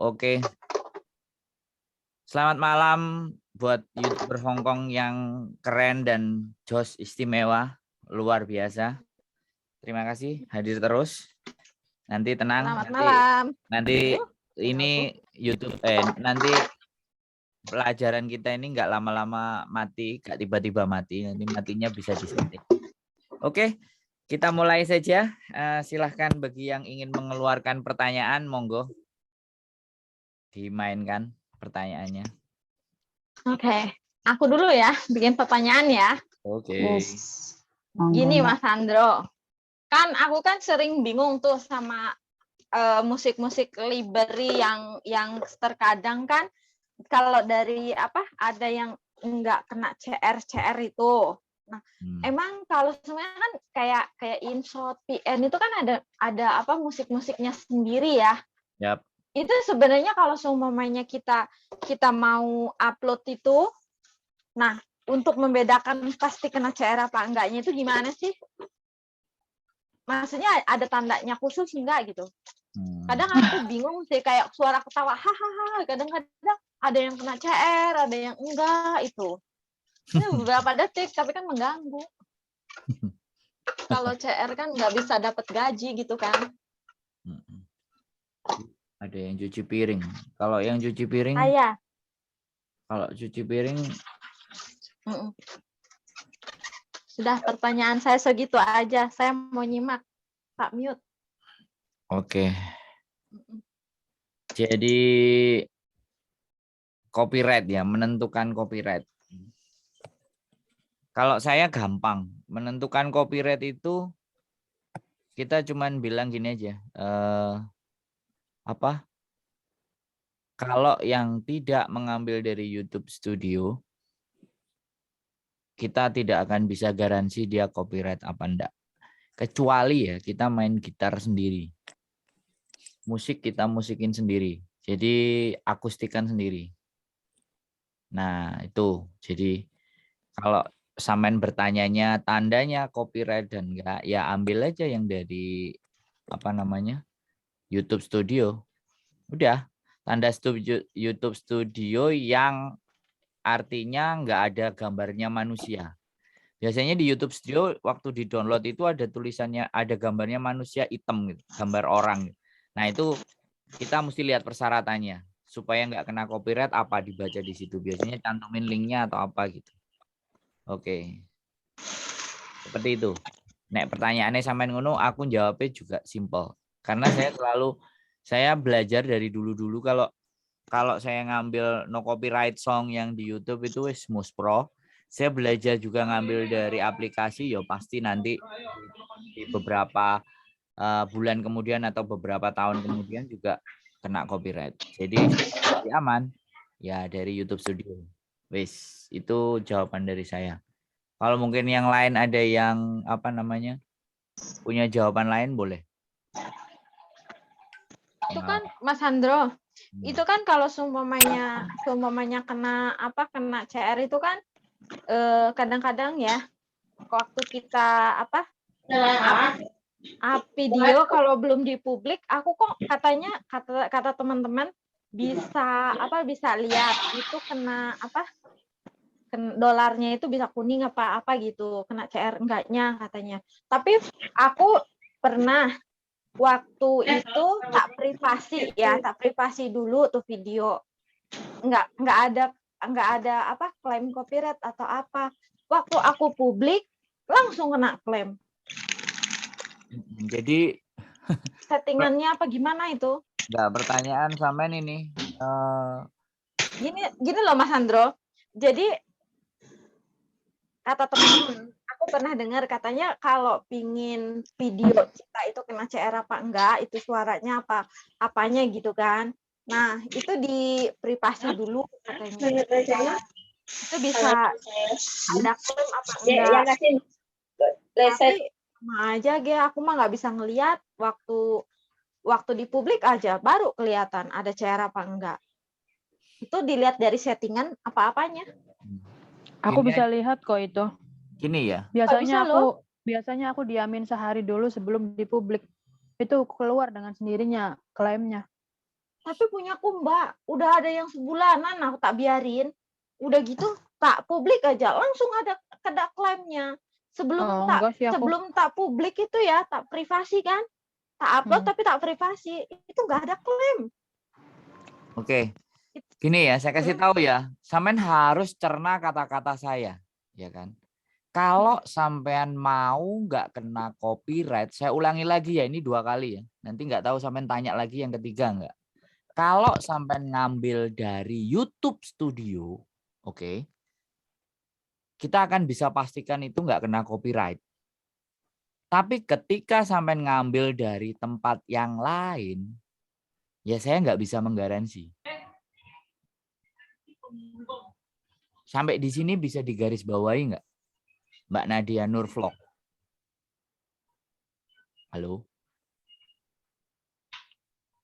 Oke. Selamat malam buat YouTuber Hongkong yang keren dan jos istimewa, luar biasa. Terima kasih hadir terus. Nanti tenang. Selamat malam. Nanti ini YouTube nanti pelajaran kita ini nggak lama-lama mati, nggak tiba-tiba mati. Nanti matinya bisa disetting. Oke, kita mulai saja. Silahkan bagi yang ingin mengeluarkan pertanyaan, monggo dimainkan pertanyaannya. Oke, aku dulu ya bikin pertanyaan ya. Oke. Gini Mas Andro, kan aku kan sering bingung tuh sama musik-musik library yang terkadang kan kalau dari ada yang nggak kena CR itu. Nah, emang kalau semuanya kan kayak InShot, PN itu kan ada musik-musiknya sendiri ya. Yap. Itu sebenarnya kalau seumpamanya kita mau upload itu, nah untuk membedakan pasti kena CR apa enggaknya itu gimana sih? Maksudnya ada tandanya khusus enggak gitu? Kadang aku bingung sih, kayak suara ketawa hahaha, kadang-kadang ada yang kena CR, ada yang enggak itu. Ini beberapa detik tapi kan mengganggu. Kalau CR kan nggak bisa dapat gaji gitu kan. Ada yang cuci piring. Kalau yang cuci piring, kalau cuci piring, sudah pertanyaan saya segitu aja. Saya mau nyimak, Pak mute. Oke. Jadi copyright ya, menentukan copyright. Kalau saya gampang, menentukan copyright itu kita cuman bilang gini aja. Kalau yang tidak mengambil dari YouTube Studio, kita tidak akan bisa garansi dia copyright apa enggak. Kecuali ya kita main gitar sendiri. Musik kita musikin sendiri. Jadi akustikan sendiri. Nah, itu. Jadi kalau sampean bertanyanya tandanya copyright dan enggak, ya ambil aja yang dari YouTube Studio. Udah, tanda YouTube Studio yang artinya nggak ada gambarnya manusia. Biasanya di YouTube Studio waktu di-download itu ada tulisannya, ada gambarnya manusia hitam gitu, gambar orang. Nah, itu kita mesti lihat persyaratannya supaya nggak kena copyright, apa dibaca di situ. Biasanya cantumin linknya atau apa gitu. Oke. Seperti itu. Nek pertanyaannya sampean ngono, aku jawabnya juga simple. Karena saya belajar dari dulu-dulu kalau saya ngambil no copyright song yang di YouTube itu Mus Pro, saya belajar juga ngambil dari aplikasi, ya pasti nanti di beberapa bulan kemudian atau beberapa tahun kemudian juga kena copyright. Jadi aman ya dari YouTube Studio. Wis, itu jawaban dari saya. Kalau mungkin yang lain ada yang punya jawaban lain boleh. Itu kan Mas Andro, itu kan kalau seumpamanya kena CR itu kan kadang-kadang ya waktu kita video kalau belum dipublik, aku kok katanya kata teman-teman bisa lihat itu kena dolarnya itu bisa kuning apa gitu, kena CR enggaknya katanya. Tapi aku pernah waktu itu tak privasi dulu tuh video, nggak ada klaim copyright atau apa. Waktu aku publik langsung kena klaim. Jadi settingannya apa gimana itu? Enggak, pertanyaan sampean ini. Gini loh Mas Andro. Jadi kata teman-teman, aku pernah dengar katanya kalau pingin video kita itu kena CR apa enggak, itu suaranya apanya gitu kan. Nah, itu di privasi dulu katanya. Itu bisa ada klaim apa enggak. Tapi sama aja aku mah nggak bisa ngelihat waktu di publik aja baru kelihatan ada CR apa enggak. Itu dilihat dari settingan apa-apanya. Aku bisa lihat kok itu. Gini ya. Biasanya aku diamin sehari dulu sebelum dipublik. Itu keluar dengan sendirinya klaimnya. tapi punyaku Mbak, udah ada yang sebulanan, aku tak biarin. Udah gitu, tak publik aja, langsung ada kena klaimnya. Oh, enggak sih aku. Sebelum tak publik itu ya, tak privasi kan, tak upload Hmm. tapi tak privasi, itu nggak ada klaim. Oke. Gini ya, saya kasih tahu ya, sampean harus cerna kata-kata saya, ya kan? Kalau sampean mau nggak kena copyright, saya ulangi lagi ya, ini 2 kali ya. Nanti nggak tahu sampean tanya lagi yang ketiga nggak. Kalau sampean ngambil dari YouTube Studio, oke, kita akan bisa pastikan itu nggak kena copyright. Tapi ketika sampean ngambil dari tempat yang lain, ya saya nggak bisa menggaransi. Sampai di sini bisa digarisbawahi nggak, Mbak Nadia Nur Vlog? Halo?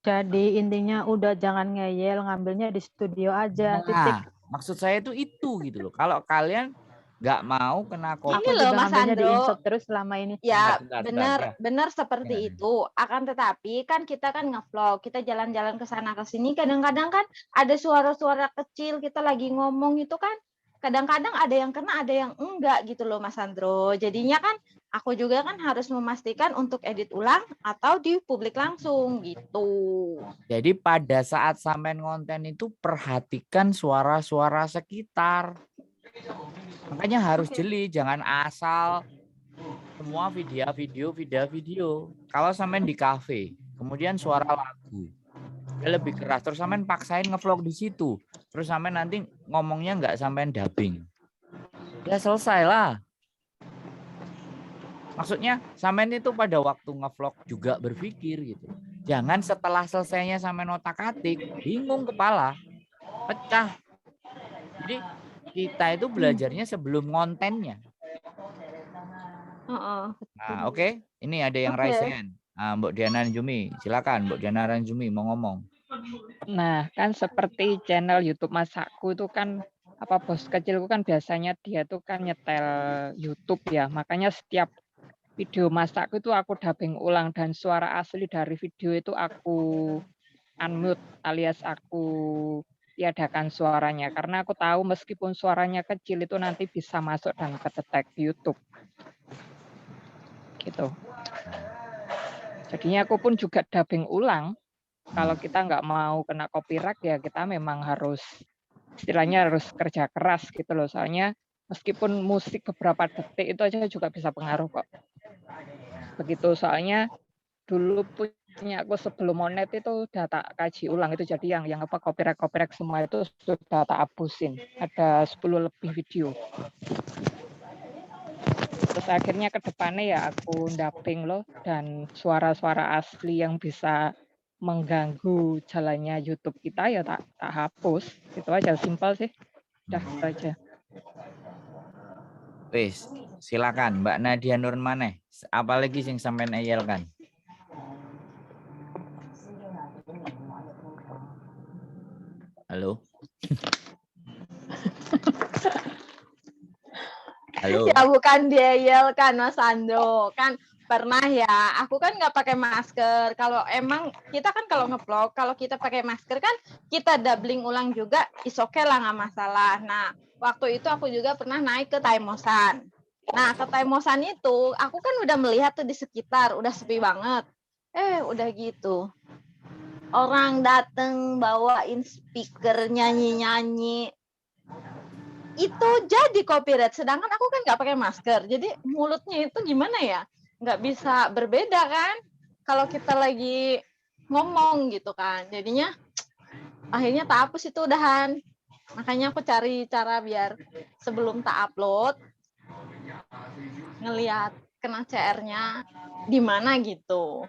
Jadi intinya udah jangan ngeyel, ngambilnya di studio aja. Titik. Nah, maksud saya itu gitu loh. Kalau kalian nggak mau kena Ini copy, loh, Juga Mas ngambilnya di Andro. insert terus selama ini. Ya, Bentar, ya. benar seperti Ya. itu. Akan tetapi kan kita kan ngevlog, kita jalan-jalan ke sana ke sini, kadang-kadang kan ada suara-suara kecil kita lagi ngomong itu kan kadang-kadang ada yang kena, ada yang enggak gitu loh Mas Andro. Jadinya kan aku juga kan harus memastikan untuk edit ulang atau di publik langsung gitu. Jadi pada saat sampean konten itu perhatikan suara-suara sekitar. Makanya harus jeli, jangan asal semua video. Kalau sampean di kafe, kemudian suara lagu, ya lebih keras. Terus sampean paksain ngevlog di situ. Terus sampean nanti ngomongnya nggak sampean dubbing. Ya selesai lah. Maksudnya sampean itu pada waktu ngevlog juga berpikir gitu. Jangan setelah selesainya sampean otak-atik, bingung kepala, pecah. Jadi kita itu belajarnya sebelum kontennya. Nah, oke. Ini ada yang raise hand. Nah, Mbak Diana Ranjumi, silakan Mbak Diana Ranjumi mau ngomong. Nah, kan seperti channel YouTube Masakku itu kan bos kecilku kan biasanya dia tuh kan nyetel YouTube ya. Makanya setiap video masakku itu aku dubbing ulang dan suara asli dari video itu aku unmute alias aku tiadakan suaranya karena aku tahu meskipun suaranya kecil itu nanti bisa masuk dan kedetek YouTube. Gitu. Jadinya aku pun juga dubbing ulang. Kalau kita nggak mau kena copyright ya kita memang harus istilahnya harus kerja keras gitu loh. Soalnya meskipun musik beberapa detik itu aja juga bisa pengaruh kok. Begitu soalnya dulu punya aku sebelum monet itu udah tak kaji ulang itu jadi yang copyright semua itu sudah tak hapusin. Ada 10 lebih video. Terus akhirnya ke depannya ya aku dubbing loh dan suara-suara asli yang bisa mengganggu jalannya YouTube kita ya tak hapus. Itu aja simpel sih. Udah itu aja. Wis, silakan Mbak Nadia Nur maneh. Apalagi sing sampean eyelkan? Halo? Halo? Ya bukan dieyelkan Mas Andro, kan pernah ya, aku kan nggak pakai masker. Kalau emang kita kan kalau ngevlog, kalau kita pakai masker kan kita doubling ulang juga, is okay lah nggak masalah. Nah, waktu itu aku juga pernah naik ke Taimosan. Nah, ke Taimosan itu aku kan udah melihat tuh di sekitar, udah sepi banget. Udah gitu. Orang dateng bawain speaker nyanyi-nyanyi. Itu jadi copyright, sedangkan aku kan nggak pakai masker, jadi mulutnya itu gimana ya, nggak bisa berbeda kan kalau kita lagi ngomong gitu kan, jadinya akhirnya tak hapus itu udahan. Makanya aku cari cara biar sebelum tak upload ngelihat kena CR-nya di mana gitu.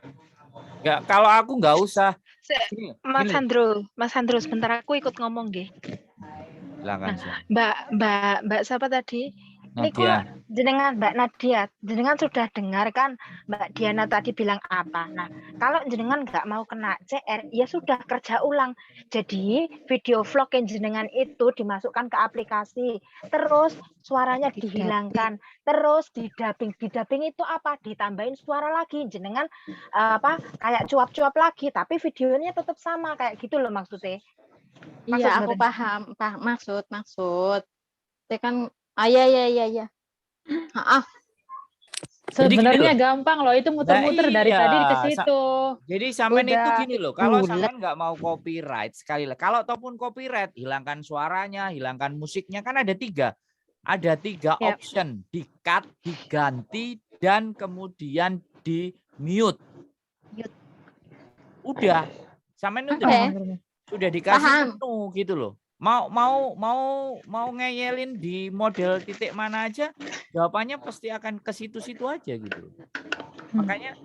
Ya, kalau aku nggak usah. Mas Andro, sebentar aku ikut ngomong, nggih. Silakan. Mbak siapa tadi? Niku Nadia. jenengan Mbak Nadia, jenengan sudah dengar kan Mbak Diana tadi bilang apa. Nah, kalau jenengan nggak mau kena CR, ya sudah kerja ulang. Jadi video vlog yang jenengan itu dimasukkan ke aplikasi, terus suaranya dihilangkan, terus didubbing. Didubbing itu apa? Ditambahin suara lagi, jenengan kayak cuap-cuap lagi, tapi videonya tetap sama kayak gitu loh maksudnya. Iya, aku paham maksud. Saya kan, iya. Jadi gini Sebenarnya loh. gampang loh, itu muter-muter dari iya. tadi ke situ. Jadi sampean itu Udah gini loh, kalau bulet. sampean nggak mau copyright sekali lah. Kalau ataupun copyright, hilangkan suaranya, hilangkan musiknya, kan ada 3. Ada 3 Yap. option, di-cut, diganti, dan kemudian di-mute. Udah, sampean itu sudah dikasih menu gitu loh. Mau ngeyelin di model titik mana aja, jawabannya pasti akan ke situ-situ aja gitu. Makanya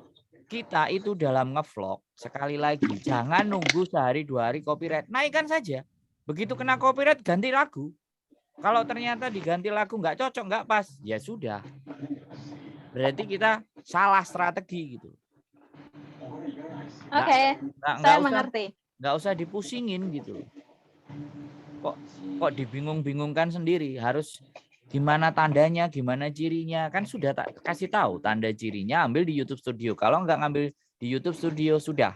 kita itu dalam ngevlog, sekali lagi jangan nunggu sehari 2 hari copyright, naikkan saja. Begitu kena copyright ganti lagu. Kalau ternyata diganti lagu nggak cocok, nggak pas, ya sudah. Berarti kita salah strategi gitu. Oke, saya mengerti. Nggak usah dipusingin gitu. Kok dibingung-bingungkan sendiri, harus gimana tandanya, gimana cirinya, kan sudah tak kasih tahu tanda cirinya, ambil di YouTube Studio. Kalau nggak ngambil di YouTube Studio, sudah,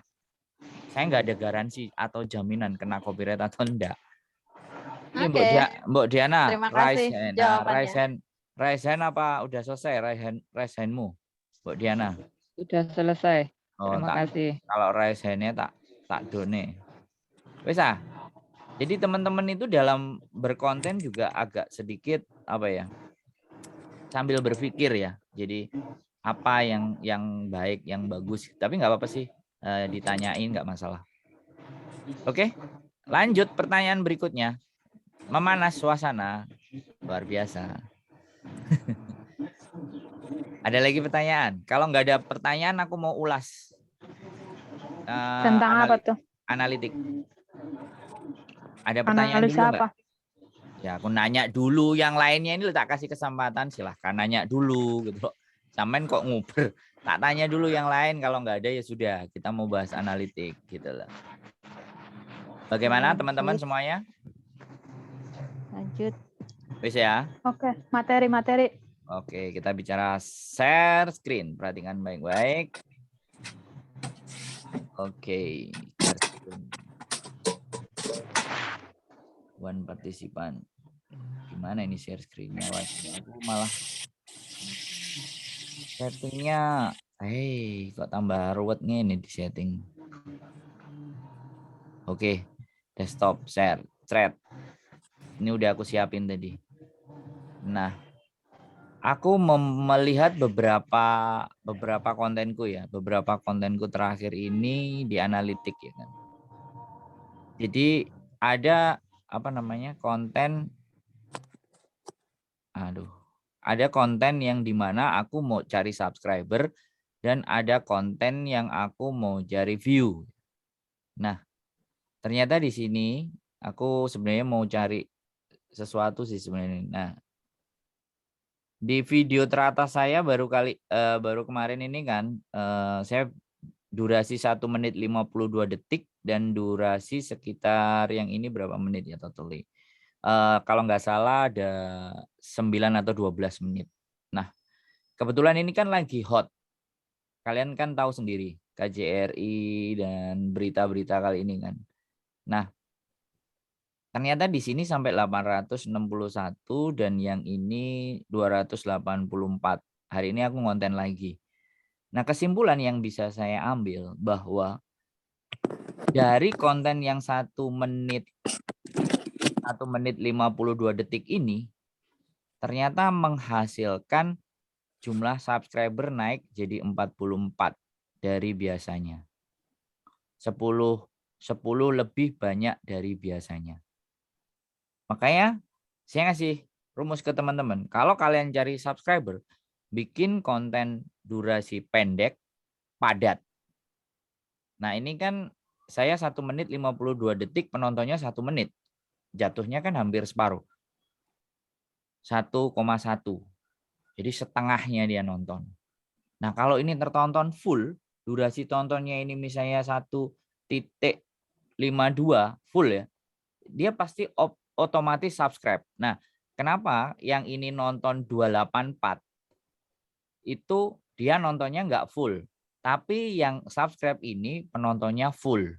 saya nggak ada garansi atau jaminan kena copyright atau enggak. Ini Mbak Diana, terima kasih jawabannya. raise hand apa udah selesai raise handmu, Mbak Diana? Sudah selesai. Terima kasih. Kalau raise hand-nya tak done. Wes ah. Jadi teman-teman itu dalam berkonten juga agak sedikit sambil berpikir ya. Jadi apa yang baik, yang bagus. Tapi nggak apa-apa sih, ditanyain nggak masalah. Oke, lanjut pertanyaan berikutnya. Memanas suasana, luar biasa. Ada lagi pertanyaan? Kalau nggak ada pertanyaan, aku mau ulas. Tentang apa tuh? Analitik. Ada pertanyaan Analisa dulu apa? nggak? Ya, aku nanya dulu, yang lainnya ini tak kasih kesempatan, silahkan nanya dulu gitu loh. Sampean kok nguber, tak tanya dulu yang lain, kalau nggak ada ya sudah, kita mau bahas analitik gitu loh. Bagaimana teman-teman semuanya? Lanjut. Wis ya. Oke, materi. Oke, kita bicara share screen, perhatikan baik-baik. Oke, share screen. One partisipan. Gimana ini share screen-nya? Aku malah settingnya, kok tambah ruwet nih di setting. Oke, desktop share thread. Ini udah aku siapin tadi. Nah, aku melihat beberapa kontenku ya, beberapa kontenku terakhir ini di analitik ya kan. Jadi ada konten, ada konten yang dimana aku mau cari subscriber dan ada konten yang aku mau cari view. Nah, ternyata di sini aku sebenarnya mau cari sesuatu sih sebenarnya. Nah, di video teratas saya baru kemarin ini kan, saya durasi 1 menit 52 detik dan durasi sekitar yang ini berapa menit ya totally. Kalau nggak salah ada 9 atau 12 menit. Nah, kebetulan ini kan lagi hot. Kalian kan tahu sendiri KJRI dan berita-berita kali ini kan. Nah, ternyata di sini sampai 861 dan yang ini 284. Hari ini aku ngonten lagi. Nah, kesimpulan yang bisa saya ambil bahwa dari konten yang 1 menit 52 detik ini ternyata menghasilkan jumlah subscriber naik jadi 44 dari biasanya. 10 lebih banyak dari biasanya. Makanya saya ngasih rumus ke teman-teman. Kalau kalian cari subscriber, bikin konten durasi pendek, padat. Nah, ini kan saya 1 menit 52 detik, penontonnya 1 menit. Jatuhnya kan hampir separuh. 1,1. Jadi setengahnya dia nonton. Nah, kalau ini tertonton full, durasi tontonnya ini misalnya 1,52 full ya, dia pasti otomatis subscribe. Nah, kenapa yang ini nonton 284 itu dia nontonnya nggak full, tapi yang subscribe ini penontonnya full.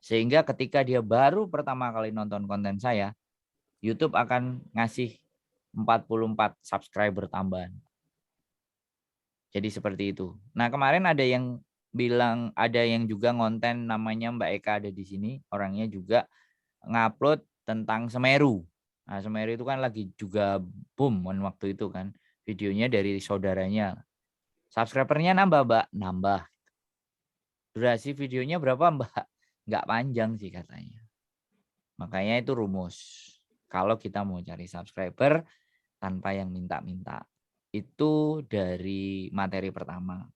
Sehingga ketika dia baru pertama kali nonton konten saya, YouTube akan ngasih 44 subscriber tambahan. Jadi seperti itu. Nah, kemarin ada yang bilang, ada yang juga ngonten namanya Mbak Eka ada di sini, orangnya juga ngupload tentang Semeru. Nah, Semeru itu kan lagi juga boom waktu itu kan. Videonya dari saudaranya. Subscribernya nambah, Mbak? Nambah. Durasi videonya berapa, Mbak? Nggak panjang sih katanya. Makanya itu rumus. Kalau kita mau cari subscriber tanpa yang minta-minta. Itu dari materi pertama.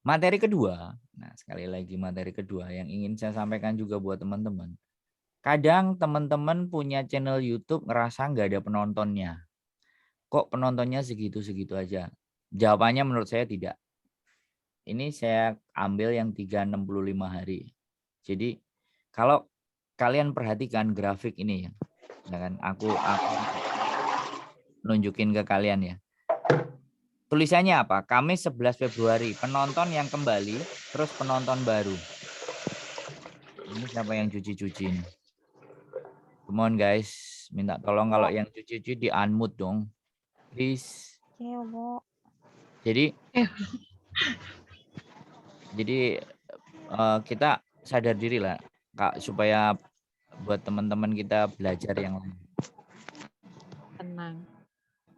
Materi kedua, nah sekali lagi materi kedua yang ingin saya sampaikan juga buat teman-teman. Kadang teman-teman punya channel YouTube ngerasa nggak ada penontonnya. Kok penontonnya segitu-segitu aja? Jawabannya menurut saya tidak. Ini saya ambil yang 365 hari. Jadi kalau kalian perhatikan grafik ini ya, kan aku nunjukin ke kalian ya. Tulisannya apa? Kamis 11 Februari, penonton yang kembali, terus penonton baru. Ini siapa yang cuci-cuci ini? Come on guys, minta tolong kalau yang cuci-cuci di unmute dong. Please. Iya, Bu. Jadi kita sadar diri lah, Kak, supaya buat teman-teman kita belajar yang lain. Tenang.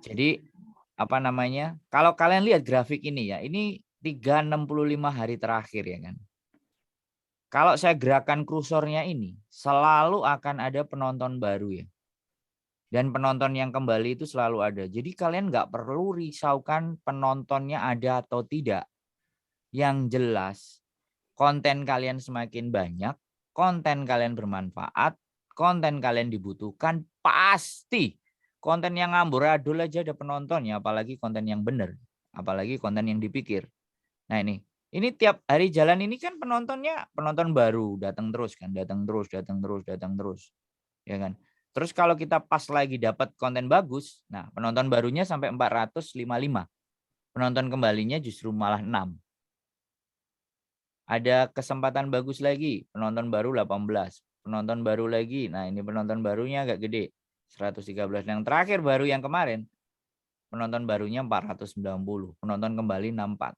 Jadi apa namanya? Kalau kalian lihat grafik ini ya, ini 365 hari terakhir ya kan. Kalau saya gerakan kursornya ini, selalu akan ada penonton baru ya. Dan penonton yang kembali itu selalu ada. Jadi kalian nggak perlu risaukan penontonnya ada atau tidak. Yang jelas, konten kalian semakin banyak, konten kalian bermanfaat, konten kalian dibutuhkan, pasti konten yang amburadul aja ada penontonnya, apalagi konten yang benar, apalagi konten yang dipikir. Nah ini tiap hari jalan ini kan penontonnya penonton baru, datang terus kan, datang terus, ya kan. Terus kalau kita pas lagi dapat konten bagus, nah penonton barunya sampai 455, penonton kembalinya justru malah 6. Ada kesempatan bagus lagi, penonton baru 18, penonton baru lagi, nah ini penonton barunya agak gede, 113. Yang terakhir baru yang kemarin, penonton barunya 490, penonton kembali 64.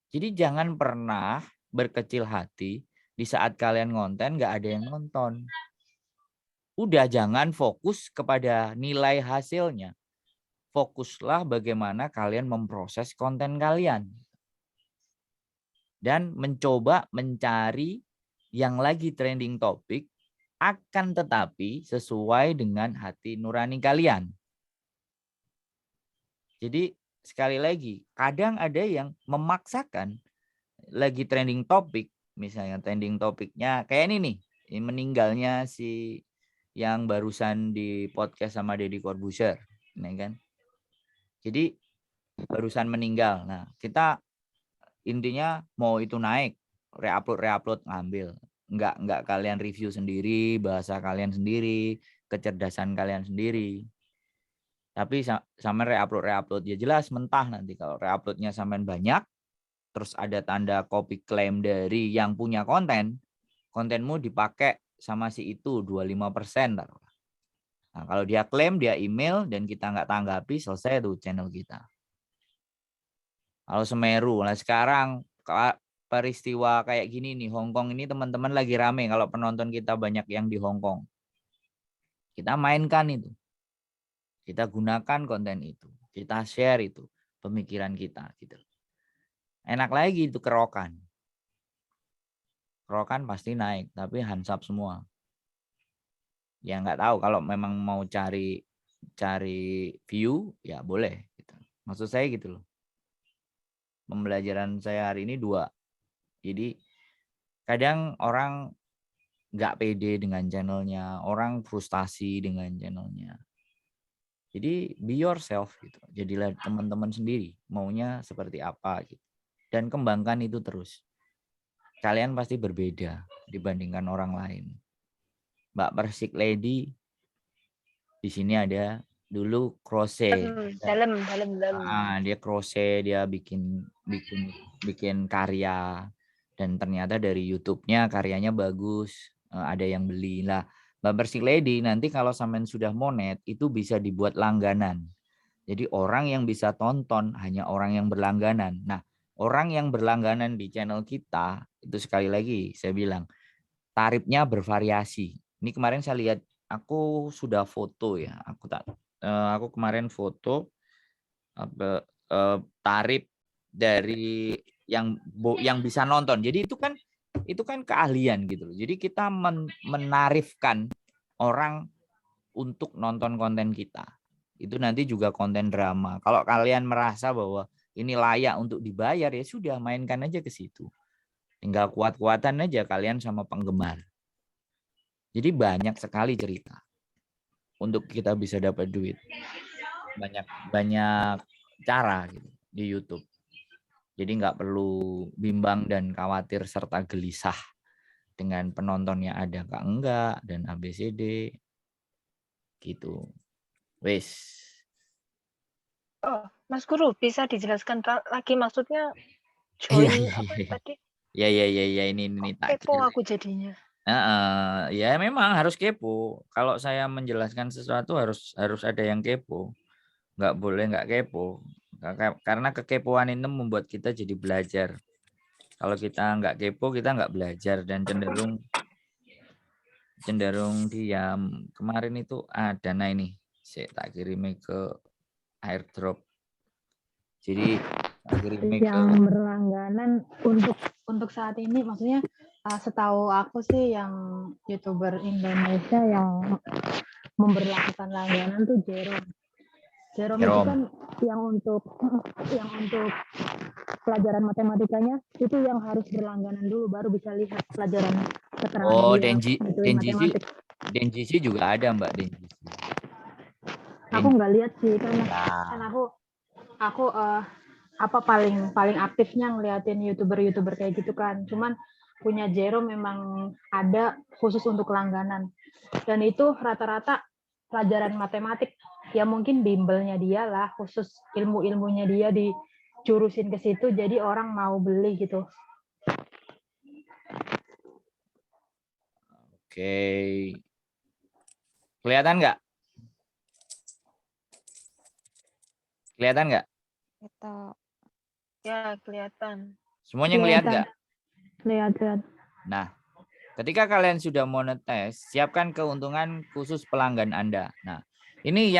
Jadi jangan pernah berkecil hati di saat kalian ngonten nggak ada yang nonton. Udah jangan fokus kepada nilai hasilnya. Fokuslah bagaimana kalian memproses konten kalian. Dan mencoba mencari yang lagi trending topik, akan tetapi sesuai dengan hati nurani kalian. Jadi sekali lagi, kadang ada yang memaksakan lagi trending topik, misalnya trending topiknya kayak ini nih, ini meninggalnya si yang barusan di podcast sama Deddy Corbuzier, ini kan. Jadi barusan meninggal. Nah, kita intinya mau itu naik, reupload ngambil. Enggak kalian review sendiri, bahasa kalian sendiri, kecerdasan kalian sendiri. Tapi sama reupload ya jelas mentah nanti kalau reuploadnya sampean banyak, terus ada tanda copy claim dari yang punya konten, kontenmu dipakai sama si itu 25%. Nah, kalau dia klaim, dia email dan kita nggak tanggapi, selesai tuh channel kita. Kalau Semeru, nah sekarang peristiwa kayak gini nih, Hong Kong ini teman-teman lagi rame kalau penonton kita banyak yang di Hong Kong. Kita mainkan itu. Kita gunakan konten itu, kita share itu pemikiran kita gitu. Enak lagi itu kerokan. Kerokan pasti naik, tapi hansap semua. Ya nggak tahu kalau memang mau cari view ya boleh gitu. Maksud saya gitu loh. Pembelajaran saya hari ini 2. Jadi kadang orang nggak pede dengan channelnya, orang frustasi dengan channelnya. Jadi be yourself gitu. Jadilah teman-teman sendiri, maunya seperti apa gitu. Dan kembangkan itu terus. Kalian pasti berbeda dibandingkan orang lain. Mbak Persik Lady di sini ada dulu crochet. Dalam. Dia crochet, dia bikin karya, dan ternyata dari YouTube-nya karyanya bagus, ada yang beli lah. Mbak Persik Lady nanti kalau sampean sudah monet itu bisa dibuat langganan. Jadi orang yang bisa tonton hanya orang yang berlangganan. Nah, orang yang berlangganan di channel kita itu sekali lagi saya bilang tarifnya bervariasi. Ini kemarin saya lihat, aku sudah foto ya. Aku kemarin foto tarif dari yang bisa nonton. Jadi itu kan keahlian gitu loh. Jadi kita menarifkan orang untuk nonton konten kita. Itu nanti juga konten drama. Kalau kalian merasa bahwa ini layak untuk dibayar, ya sudah, mainkan aja ke situ. Tinggal kuat-kuatan aja kalian sama penggemar. Jadi banyak sekali cerita untuk kita bisa dapat duit. Banyak cara gitu di YouTube. Jadi nggak perlu bimbang dan khawatir serta gelisah dengan penontonnya ada kah enggak dan ABCD gitu. Wes. Oh, Mas Guru, bisa dijelaskan lagi maksudnya Iya, join apa tadi? Ya, ini tak Kepo kira. aku jadinya. Ya memang harus kepo. Kalau saya menjelaskan sesuatu harus ada yang kepo. Nggak boleh nggak kepo. Karena kekepoan itu membuat kita jadi belajar. Kalau kita nggak kepo, kita nggak belajar dan cenderung diam. Kemarin itu ada, nah ini saya tak kirimi ke airdrop. Jadi tak kirimi ke Yang berlangganan untuk saat ini, maksudnya setahu aku sih yang YouTuber Indonesia yang memberlakukan langganan tuh Jerome. Jerome itu Jerome. kan yang untuk pelajaran matematikanya itu yang harus berlangganan dulu baru bisa lihat pelajaran keterangan Oh, dia ngitungin matematik. Denjisi juga ada, Mbak Denjisi. Aku nggak lihat sih karena kan aku apa paling aktifnya ngeliatin YouTuber kayak gitu kan. Cuman punya Jerome memang ada khusus untuk langganan. Dan itu rata-rata pelajaran matematik. Ya mungkin bimbelnya dia lah, khusus ilmu-ilmunya dia dijurusin ke situ, jadi orang mau beli gitu. Oke. Kelihatan nggak? Kelihatan nggak? Gitu. Ya, kelihatan. Semuanya ngelihat nggak? Kelihatan. Nah, ketika kalian sudah monetize, siapkan keuntungan khusus pelanggan Anda. Nah, ini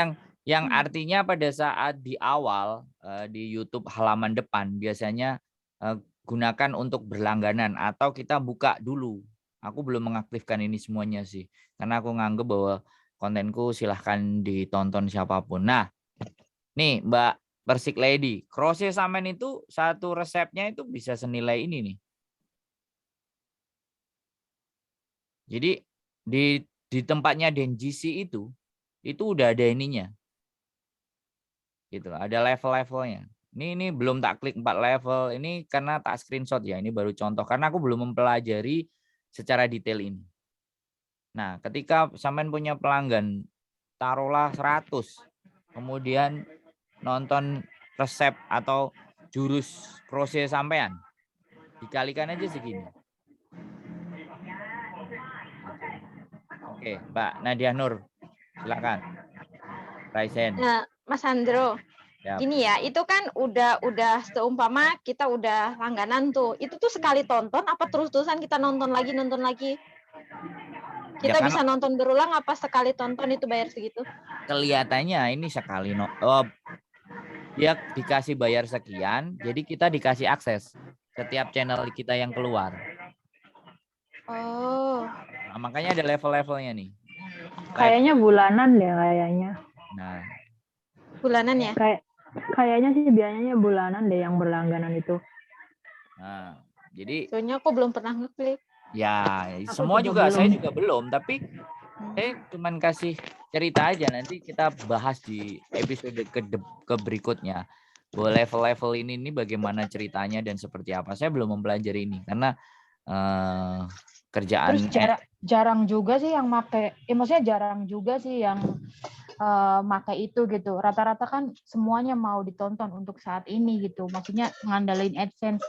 yang artinya pada saat di awal di YouTube halaman depan biasanya gunakan untuk berlangganan atau kita buka dulu. Aku belum mengaktifkan ini semuanya sih, karena aku nganggep bahwa kontenku silahkan ditonton siapapun. Nah, nih Mbak Persik Lady, crochet samen itu satu resepnya itu bisa senilai ini nih. Jadi di tempatnya Denjisi itu udah ada ininya. Gitu, ada level-levelnya. Ini belum tak klik 4 level. Ini karena tak screenshot ya. Ini baru contoh karena aku belum mempelajari secara detail ini. Nah, ketika sampean punya pelanggan taruhlah 100. Kemudian nonton resep atau jurus crochet sampean. Dikalikan aja segini. Oke, Mbak Nadia Nur, silakan. Raisen. Nah, Mas Andro, Yap. gini ya, itu kan udah seumpama kita udah langganan tuh. Itu tuh sekali tonton apa terus-terusan kita nonton lagi? Kita Ya, bisa nonton berulang apa sekali tonton itu bayar segitu? Kelihatannya ini sekali dia dikasih bayar sekian, jadi kita dikasih akses setiap channel kita yang keluar. Oh. Nah, makanya ada level-levelnya nih. Kayaknya bulanan deh kayaknya. Nah, Bulanan ya? Kayaknya sih biasanya bulanan deh yang berlangganan itu. nah, jadi soalnya aku belum pernah ngeklik. ya Aku semua juga belum. saya juga belum, tapi cuman kasih cerita aja, nanti kita bahas di episode ke berikutnya. Bahwa level-level ini bagaimana ceritanya dan seperti apa. Saya belum mempelajari ini karena kerjaan. Terus jarang juga sih yang make, maksudnya jarang juga sih yang make itu gitu. Rata-rata kan semuanya mau ditonton untuk saat ini gitu. Maksudnya ngandalin AdSense.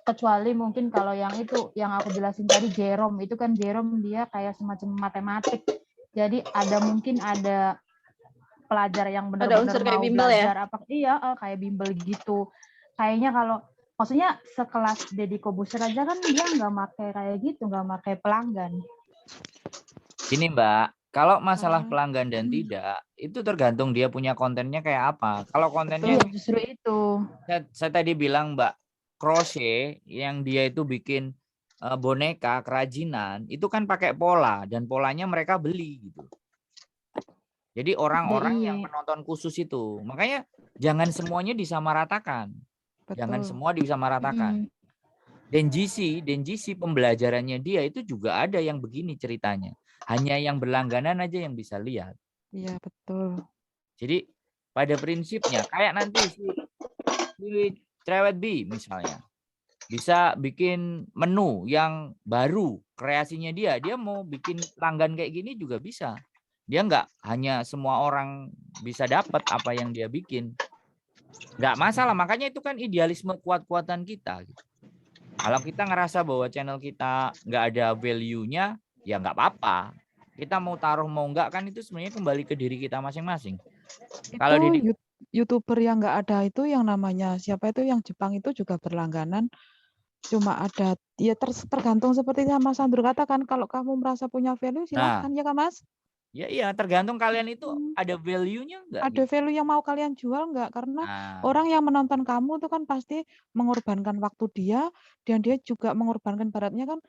Kecuali mungkin kalau yang itu yang aku jelasin tadi Jerome, itu kan Jerome dia kayak semacam matematik. Jadi mungkin ada pelajar yang benar-benar mau belajar apa, iya kayak bimbel gitu. Kayaknya kalau maksudnya sekelas Deddy Kobuser aja kan dia nggak pakai kayak gitu, nggak pakai pelanggan. Gini Mbak, kalau masalah pelanggan dan tidak, itu tergantung dia punya kontennya kayak apa. Kalau kontennya justru itu. Saya tadi bilang Mbak, crochet yang dia itu bikin boneka kerajinan, itu kan pakai pola dan polanya mereka beli gitu. Jadi orang-orang yang menonton khusus itu. Makanya jangan semuanya disamaratakan. Betul. Jangan semua disamaratakan. Dan GC pembelajarannya dia itu juga ada yang begini ceritanya. Hanya yang berlangganan aja yang bisa lihat. Iya, betul. Jadi pada prinsipnya kayak nanti si Cerewet B misalnya bisa bikin menu yang baru, kreasinya dia mau bikin pelanggan kayak gini juga bisa. Dia nggak hanya semua orang bisa dapat apa yang dia bikin. Nggak masalah, makanya itu kan idealisme kuat-kuatan kita. Kalau kita ngerasa bahwa channel kita nggak ada value-nya, ya nggak apa-apa. Kita mau taruh mau nggak kan itu sebenarnya kembali ke diri kita masing-masing. Kalau di YouTuber yang nggak ada itu yang namanya siapa itu yang Jepang itu juga berlangganan. Cuma ada ya tergantung seperti yang Mas Andrew katakan, kalau kamu merasa punya value silahkan ya kan Mas? Ya iya, tergantung kalian itu ada value-nya enggak? Ada value yang mau kalian jual enggak? Karena orang yang menonton kamu itu kan pasti mengorbankan waktu dia, dan dia juga mengorbankan baratnya kan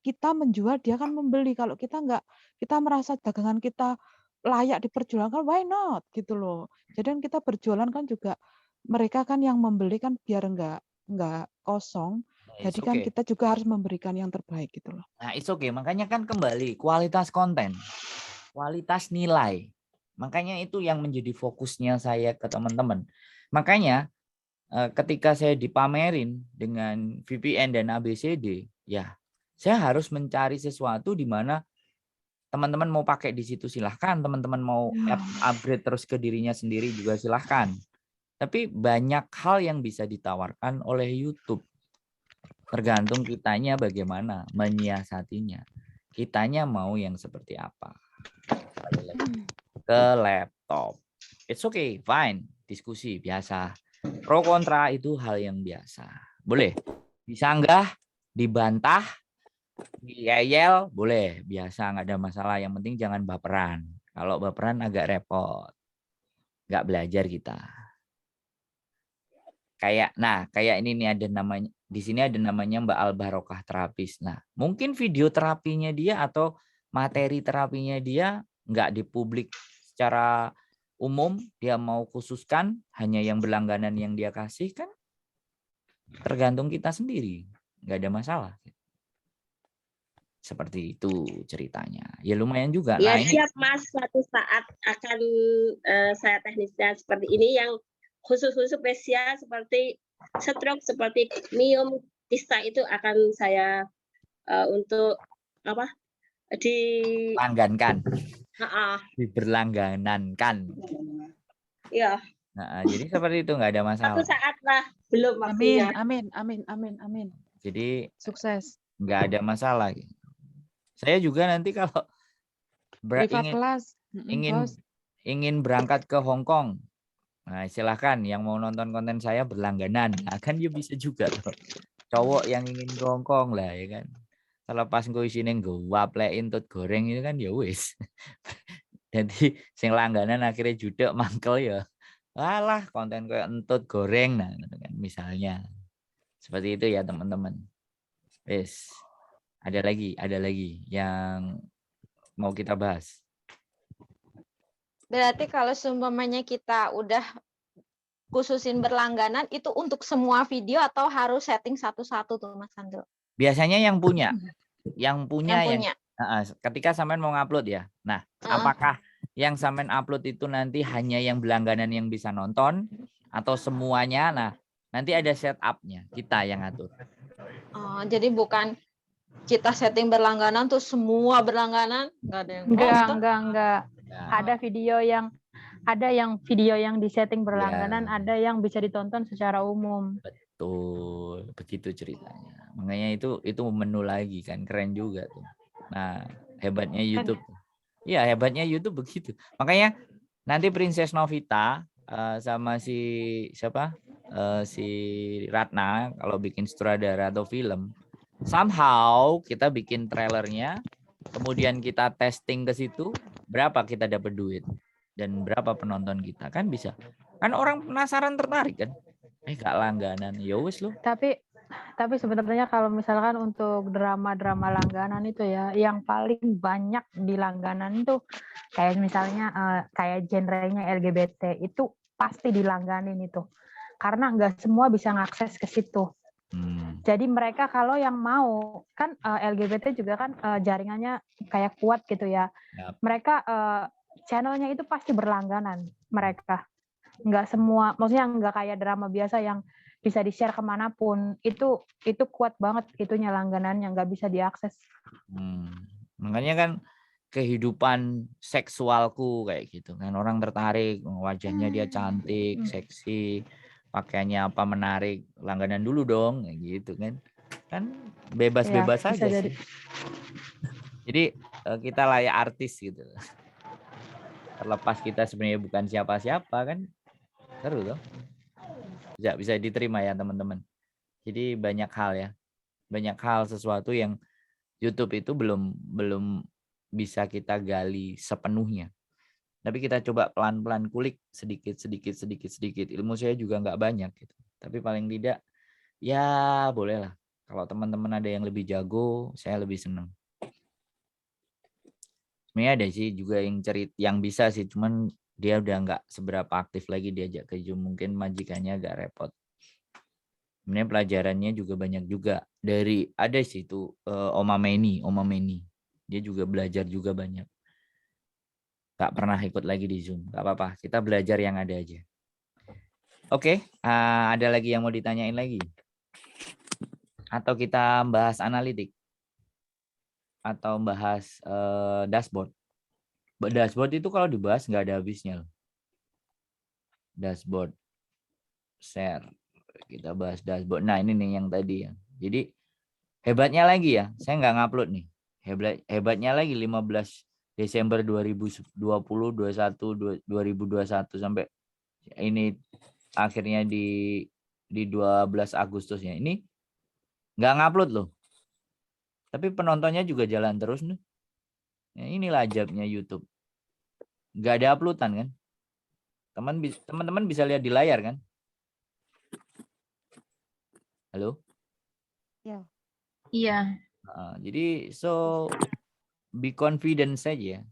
kita menjual, dia kan membeli. Kalau kita enggak, kita merasa dagangan kita layak diperjualkan, why not? Gitu loh. Jadi kita berjualan kan juga mereka kan yang membeli kan biar enggak kosong. Jadi kan kita juga harus memberikan yang terbaik gitu loh. Nah, it's okay. Makanya kan kembali kualitas konten. Kualitas nilai. Makanya itu yang menjadi fokusnya saya ke teman-teman. Makanya ketika saya dipamerin dengan VPN dan ABCD, ya saya harus mencari sesuatu di mana teman-teman mau pakai di situ silahkan, teman-teman mau upgrade terus ke dirinya sendiri juga silahkan. Tapi banyak hal yang bisa ditawarkan oleh YouTube. Tergantung kitanya bagaimana menyiasatinya. Kitanya mau yang seperti apa. Ke laptop. It's okay, fine. Diskusi biasa. Pro kontra itu hal yang biasa. Boleh disanggah, dibantah, diyel, boleh. Biasa, nggak ada masalah. Yang penting jangan baperan. Kalau baperan agak repot. Nggak belajar kita. Kayak ini nih ada namanya. Di sini ada namanya Mbak Al-Barokah terapis. Nah, mungkin video terapinya dia atau materi terapinya dia nggak dipublik secara umum, dia mau khususkan hanya yang berlangganan yang dia kasih kan tergantung kita sendiri, nggak ada masalah. Seperti itu ceritanya. Ya lumayan juga. Ya siap Mas, suatu saat akan saya teknisnya seperti ini yang khusus-khusus spesial seperti stroke, seperti miom, kista itu akan saya untuk apa dilanggankan. Diberlangganankan. Iya. Nah, jadi seperti itu nggak ada masalah. Satu saat lah, belum waktunya. Amin. Jadi sukses. Nggak ada masalah. Saya juga nanti kalau ingin berangkat ke Hong Kong, nah silahkan yang mau nonton konten saya berlangganan. Nah, kan dia bisa juga loh. Cowok yang ingin ke Hong Kong lah ya kan. Kalau pas gue isine ngguwap lek entut goreng itu kan ya wis. Jadi sing langganan akhirnya judek mangkel ya. Alah konten kayak entut goreng nah kan misalnya. Seperti itu ya teman-teman. Wis. Ada lagi yang mau kita bahas. Berarti kalau seumpamanya kita udah khususin berlangganan itu untuk semua video atau harus setting satu-satu tuh Mas Andro? Biasanya yang punya. Ketika sampean mau ngupload ya. Nah, apakah yang sampean upload itu nanti hanya yang berlangganan yang bisa nonton atau semuanya? Nah, nanti ada setup-nya, kita yang ngatur. Jadi bukan kita setting berlangganan tuh semua berlangganan, nggak ada yang Enggak. Nah, Ada yang video yang disetting berlangganan, ada yang bisa ditonton secara umum. betul, begitu ceritanya. Makanya itu menu lagi kan, keren juga tuh. Nah, hebatnya YouTube. Iya, hebatnya YouTube begitu. Makanya nanti Princess Novita sama si siapa? Si Ratna kalau bikin sutradara atau film, somehow kita bikin trailernya, kemudian kita testing ke situ, berapa kita dapat duit dan berapa penonton kita, kan bisa. Kan orang penasaran, tertarik kan? Gak langganan, ya wis loh. Tapi sebenarnya kalau misalkan untuk drama-drama langganan itu ya, yang paling banyak di langganan itu kayak misalnya kayak genrenya LGBT itu pasti dilangganin itu. Karena nggak semua bisa ngakses ke situ. Jadi mereka kalau yang mau, kan LGBT juga kan jaringannya kayak kuat gitu ya. Mereka channelnya itu pasti berlangganan mereka. Nggak semua, maksudnya nggak kayak drama biasa yang bisa di-share kemanapun. Itu kuat banget itunya langganannya, nggak bisa diakses. Makanya kan kehidupan seksualku kayak gitu kan, orang tertarik, wajahnya dia cantik, seksi, pakaiannya apa menarik, langganan dulu dong kayak gitu kan bebas-bebas ya, saja sih. Jadi kita layak artis gitu, terlepas kita sebenarnya bukan siapa-siapa kan, seru loh, bisa diterima ya teman-teman. Jadi banyak hal sesuatu yang YouTube itu belum bisa kita gali sepenuhnya. Tapi kita coba pelan-pelan kulik sedikit. Ilmu saya juga nggak banyak gitu. Tapi paling tidak ya bolehlah. Kalau teman-teman ada yang lebih jago, saya lebih senang. Sebenarnya ada sih juga yang bisa sih, cuman dia udah nggak seberapa aktif lagi diajak ke Zoom. Mungkin majikannya agak repot. Sebenarnya pelajarannya juga banyak juga. Ada sih itu Oma Meni. Dia juga belajar juga banyak. Gak pernah ikut lagi di Zoom. Gak apa-apa, kita belajar yang ada aja. Oke, ada lagi yang mau ditanyain lagi? Atau kita bahas analitik? Atau bahas dashboard? Dashboard itu kalau dibahas nggak ada habisnya. Dashboard. Share. Kita bahas dashboard. Nah ini nih yang tadi ya. Jadi hebatnya lagi ya, saya nggak ngupload nih. Hebatnya lagi 15 Desember 2020, 2021 sampai ini akhirnya di 12 Agustusnya ini nggak ngupload loh. Tapi penontonnya juga jalan terus nih. Ya, inilah ajabnya YouTube. Nggak ada uploadan kan? Teman-teman bisa lihat di layar kan? Halo? Ya. Iya. Jadi be confident saja.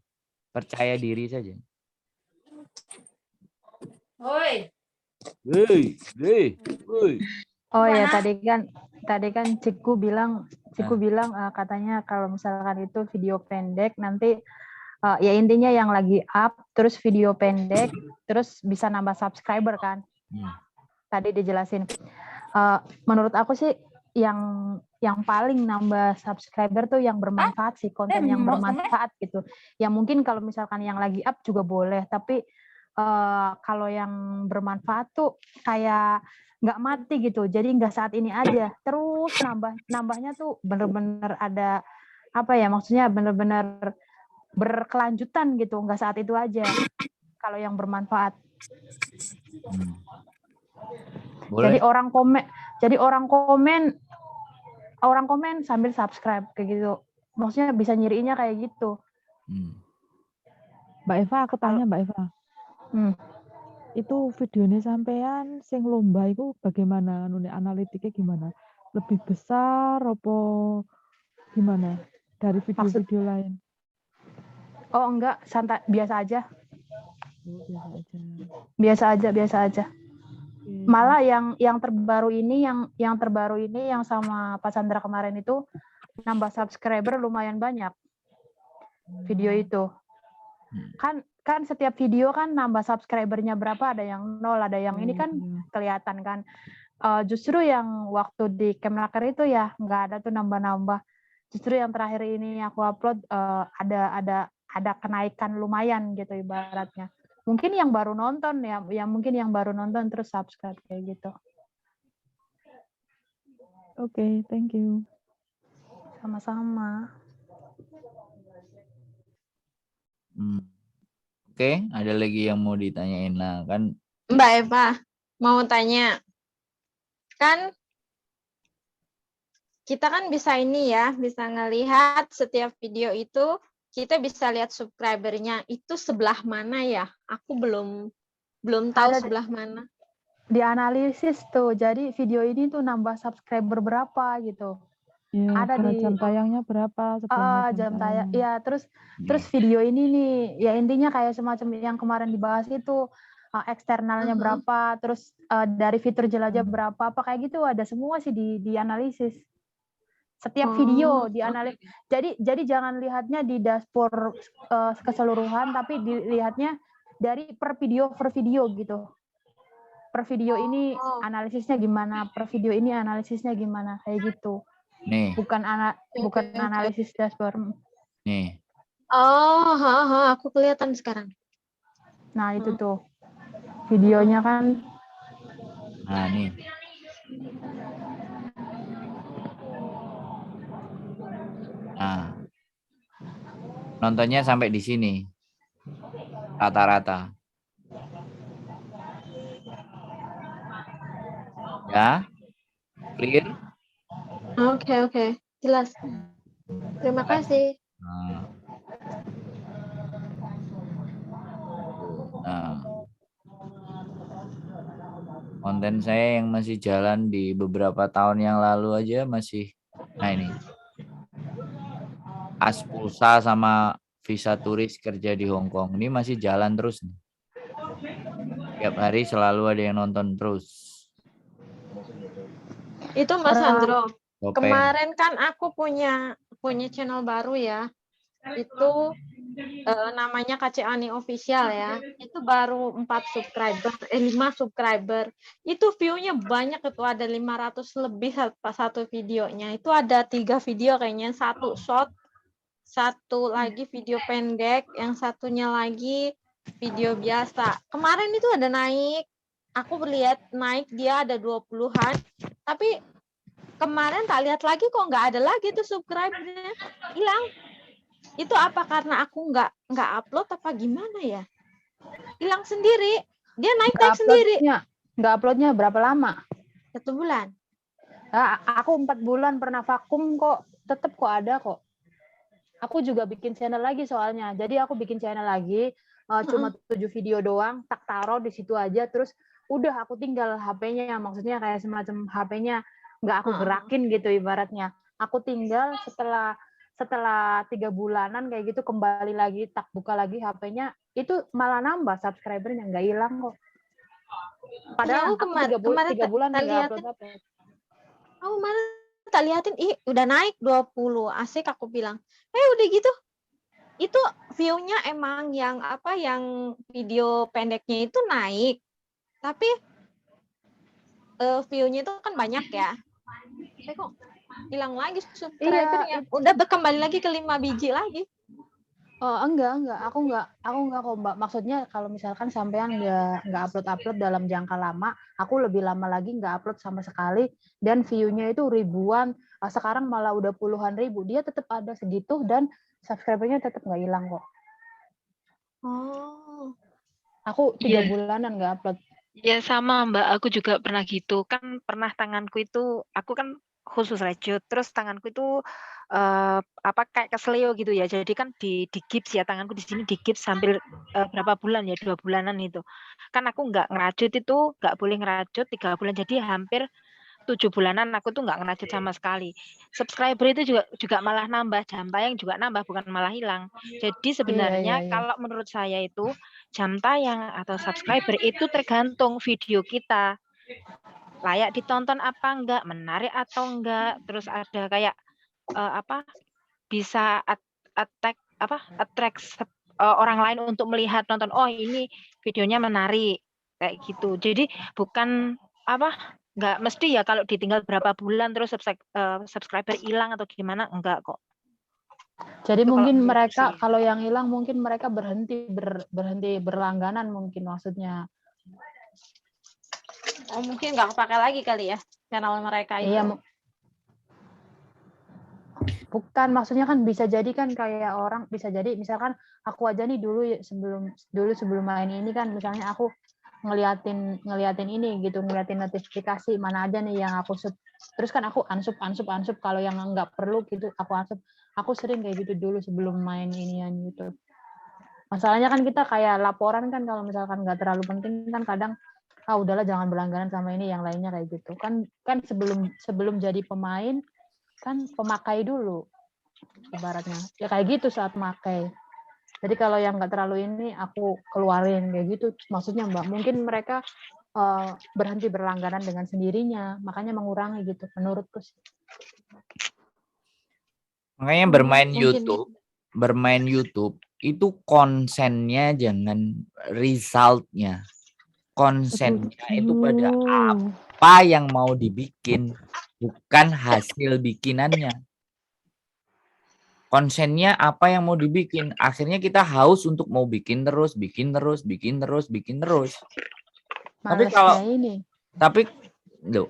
Percaya diri saja. Woi. Oh ya, tadi kan Ciku bilang katanya kalau misalkan itu video pendek nanti ya intinya yang lagi up terus video pendek terus bisa nambah subscriber kan. Tadi dijelasin. Menurut aku sih yang paling nambah subscriber tuh yang bermanfaat sih, konten yang bermanfaat gitu. Ya mungkin kalau misalkan yang lagi up juga boleh, tapi kalau yang bermanfaat tuh kayak nggak mati gitu, jadi nggak saat ini aja, terus nambahnya tuh bener-bener ada apa ya, maksudnya bener-bener berkelanjutan gitu, nggak saat itu aja. Kalau yang bermanfaat. Boleh. Jadi orang komen sambil subscribe kayak gitu. Maksudnya bisa nyiriinnya kayak gitu. Mbak Eva, aku tanya Mbak Eva. Itu videonya sampean sing lomba itu bagaimana? Analitiknya gimana? Lebih besar apa gimana dari video-video lain? Oh enggak, santai, biasa aja. Biasa aja. Biasa aja. Malah yang terbaru ini yang sama Pak Chandra kemarin itu nambah subscriber lumayan banyak. Video itu. Kan kan setiap video kan nambah subscribernya berapa, ada yang 0, ada yang ini kan kelihatan kan. Justru yang waktu di Kemnaker itu ya nggak ada tuh nambah-nambah. Justru yang terakhir ini aku upload ada kenaikan lumayan gitu ibaratnya. Mungkin yang baru nonton ya, mungkin yang baru nonton terus subscribe kayak gitu. Oke, thank you. Sama-sama. Oke, ada lagi yang mau ditanyain? Nah, kan Mbak Eva mau tanya, kan kita kan bisa ini ya, bisa ngelihat setiap video itu, kita bisa lihat subscribernya itu sebelah mana ya? Aku belum tahu Ada sebelah mana. dianalisis tuh, jadi video ini tuh nambah subscriber berapa gitu. Ya, Ada di jam tayangnya berapa sebelumnya jam tayang. tayang. Ya, terus video ini nih, ya intinya kayak semacam yang kemarin dibahas itu, eksternalnya berapa, terus dari fitur jelajah berapa, apa kayak gitu ada semua sih dianalisis. Setiap video dianalisis. Jadi jangan lihatnya di dashboard keseluruhan, tapi dilihatnya dari per video gitu. Per video ini analisisnya gimana, per video ini analisisnya gimana, kayak gitu. nih, Bukan analisis dashboard. nih. Aku kelihatan sekarang. Nah, itu tuh. Videonya kan. Nah, nih. Nah. Nontonnya sampai di sini. Rata-rata. Ya. Clear? Oke. Jelas. Terima kasih. Nah. Konten saya yang masih jalan di beberapa tahun yang lalu aja masih. Nah, ini. Aspulsa sama visa turis kerja di Hong Kong. Ini masih jalan terus nih. Tiap hari selalu ada yang nonton terus. Itu Mas Andro. Kemarin kan aku punya channel baru ya. Itu namanya KC Ani Official ya. Itu baru 5 subscriber. Itu view-nya banyak, itu ada 500 lebih satu videonya. Itu ada 3 video kayaknya, 1 short, 1 lagi video pendek, yang satunya lagi video biasa. Kemarin itu ada naik. Aku lihat naik, dia ada 20-an. Tapi kemarin tak lihat lagi kok nggak ada lagi tuh subscribernya, hilang. Itu apa karena aku nggak upload apa gimana ya? Hilang sendiri. Dia naik sendiri. Nggak uploadnya berapa lama? 1 bulan. Nah, aku 4 bulan pernah vakum kok, tetap kok ada kok. Aku juga bikin channel lagi soalnya. Jadi aku bikin channel lagi, cuma 7 video doang, tak taruh di situ aja, terus udah aku tinggal HP-nya, maksudnya kayak semacam HP-nya nggak aku gerakin gitu ibaratnya. Aku tinggal setelah 3 bulanan kayak gitu kembali lagi, tak buka lagi HP-nya, itu malah nambah subscribernya, nggak hilang kok. Padahal aku 3 bulan nggak upload. Aku mana tak liatin, udah naik 20, asik aku bilang. Udah gitu. Itu view-nya emang yang video pendeknya itu naik. Tapi view-nya itu kan banyak ya. Kok hilang lagi subscribernya. Udah kembali lagi ke 5 biji lagi. Oh, enggak. Aku enggak kok, Mbak. Maksudnya kalau misalkan sampean enggak upload dalam jangka lama, aku lebih lama lagi enggak upload sama sekali dan view-nya itu ribuan, sekarang malah udah puluhan ribu. Dia tetap ada segitu dan subscribernya tetap enggak hilang kok. Aku 3 bulanan enggak upload. Ya sama Mbak, aku juga pernah gitu. Kan pernah tanganku itu, aku kan khusus rajut, terus tanganku itu kayak kesleo gitu ya. Jadi kan di gips ya, tanganku di sini di gips hampir berapa bulan ya, 2 bulanan itu. Kan aku nggak ngerajut itu, nggak boleh ngerajut 3 bulan. Jadi hampir 7 bulanan aku tuh nggak ngerajut sama sekali. Subscriber itu juga malah nambah, jam tayang juga nambah, bukan malah hilang. Jadi sebenarnya kalau menurut saya itu jam tayang atau subscriber itu tergantung video kita layak ditonton apa enggak, menarik atau enggak, terus ada kayak bisa attract orang lain untuk melihat nonton, oh ini videonya menarik kayak gitu. Jadi bukan nggak mesti ya kalau ditinggal berapa bulan terus subscriber hilang atau gimana, enggak kok. Jadi Itu kalau mungkin menurutku mereka sih. kalau yang hilang mungkin mereka berhenti berlangganan mungkin maksudnya. Oh, mungkin nggak kepake lagi kali ya channel mereka itu. Iya, bukan maksudnya kan bisa jadi kan kayak orang bisa jadi misalkan aku aja nih sebelum main ini kan misalnya aku ngeliatin ini gitu, ngeliatin notifikasi mana aja nih yang aku terus kan aku unsup kalau yang nggak perlu gitu aku unsup. Aku sering kayak gitu dulu sebelum main inian gitu. Masalahnya kan kita kayak laporan kan kalau misalkan nggak terlalu penting kan kadang udahlah jangan berlangganan sama ini yang lainnya kayak gitu. Kan sebelum jadi pemain kan pemakai dulu ibaratnya. Ya kayak gitu saat pakai. Jadi kalau yang nggak terlalu ini aku keluarin kayak gitu. Maksudnya Mbak, mungkin mereka berhenti berlangganan dengan sendirinya, makanya mengurangi gitu menurutku sih. Makanya bermain YouTube itu konsennya jangan resultnya. Konsennya itu pada apa yang mau dibikin, bukan hasil bikinannya. Konsennya apa yang mau dibikin. Akhirnya kita haus untuk mau bikin terus. Tapi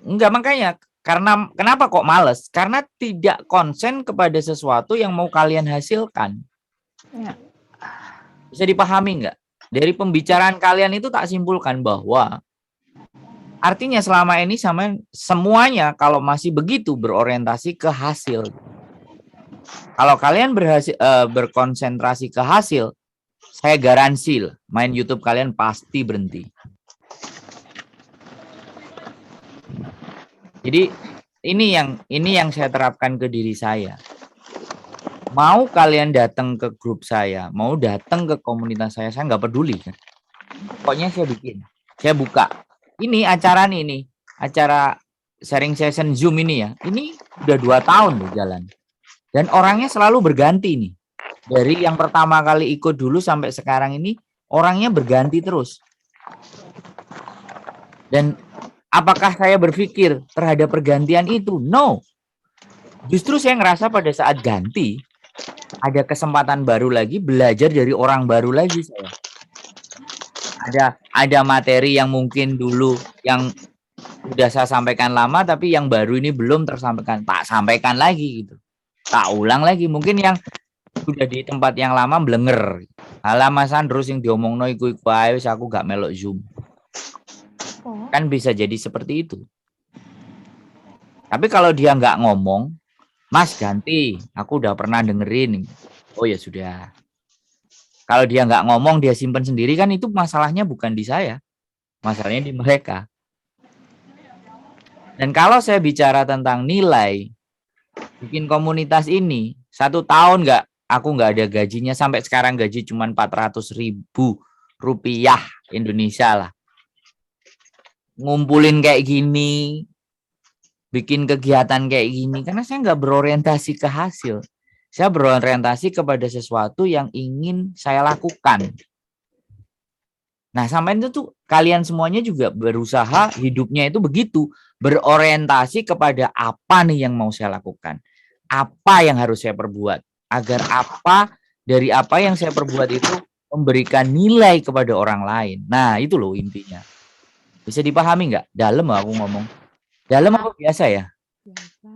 enggak, makanya karena kenapa kok males? Karena tidak konsen kepada sesuatu yang mau kalian hasilkan. Ya. Bisa dipahami enggak? Dari pembicaraan kalian itu tak simpulkan bahwa artinya selama ini semuanya kalau masih begitu berorientasi ke hasil. Kalau kalian berkonsentrasi ke hasil, saya garansi main YouTube kalian pasti berhenti. Jadi ini yang saya terapkan ke diri saya. Mau kalian datang ke grup saya, mau datang ke komunitas saya nggak peduli kan. Pokoknya saya bikin, saya buka. Ini acara sharing session Zoom ini ya. Ini udah 2 tahun loh jalan. Dan orangnya selalu berganti nih. Dari yang pertama kali ikut dulu sampai sekarang ini, orangnya berganti terus. Dan apakah saya berpikir terhadap pergantian itu? No. Justru saya ngerasa pada saat ganti, ada kesempatan baru lagi, belajar dari orang baru lagi saya. Ada materi yang mungkin dulu yang udah saya sampaikan lama, tapi yang baru ini belum tersampaikan. Tak sampaikan lagi gitu. Tak ulang lagi, mungkin yang sudah di tempat yang lama blenger. Alamasan terus yang diomongno iku ae wis aku gak melok Zoom. Kan bisa jadi seperti itu. Tapi kalau dia nggak ngomong, Mas ganti, aku udah pernah dengerin. Oh ya sudah. Kalau dia nggak ngomong, dia simpen sendiri kan itu masalahnya bukan di saya. Masalahnya di mereka. Dan kalau saya bicara tentang nilai, bikin komunitas ini 1 tahun aku nggak ada gajinya, sampai sekarang gaji cuma 400.000 rupiah Indonesia lah. Ngumpulin kayak gini, bikin kegiatan kayak gini, karena saya nggak berorientasi ke hasil. Saya berorientasi kepada sesuatu yang ingin saya lakukan. Nah, sampai itu tuh kalian semuanya juga berusaha hidupnya itu begitu, berorientasi kepada apa nih yang mau saya lakukan. Apa yang harus saya perbuat, agar dari apa yang saya perbuat itu memberikan nilai kepada orang lain. Nah, itu loh intinya. Bisa dipahami nggak? Dalam aku ngomong. Dalam apa biasa ya? Biasa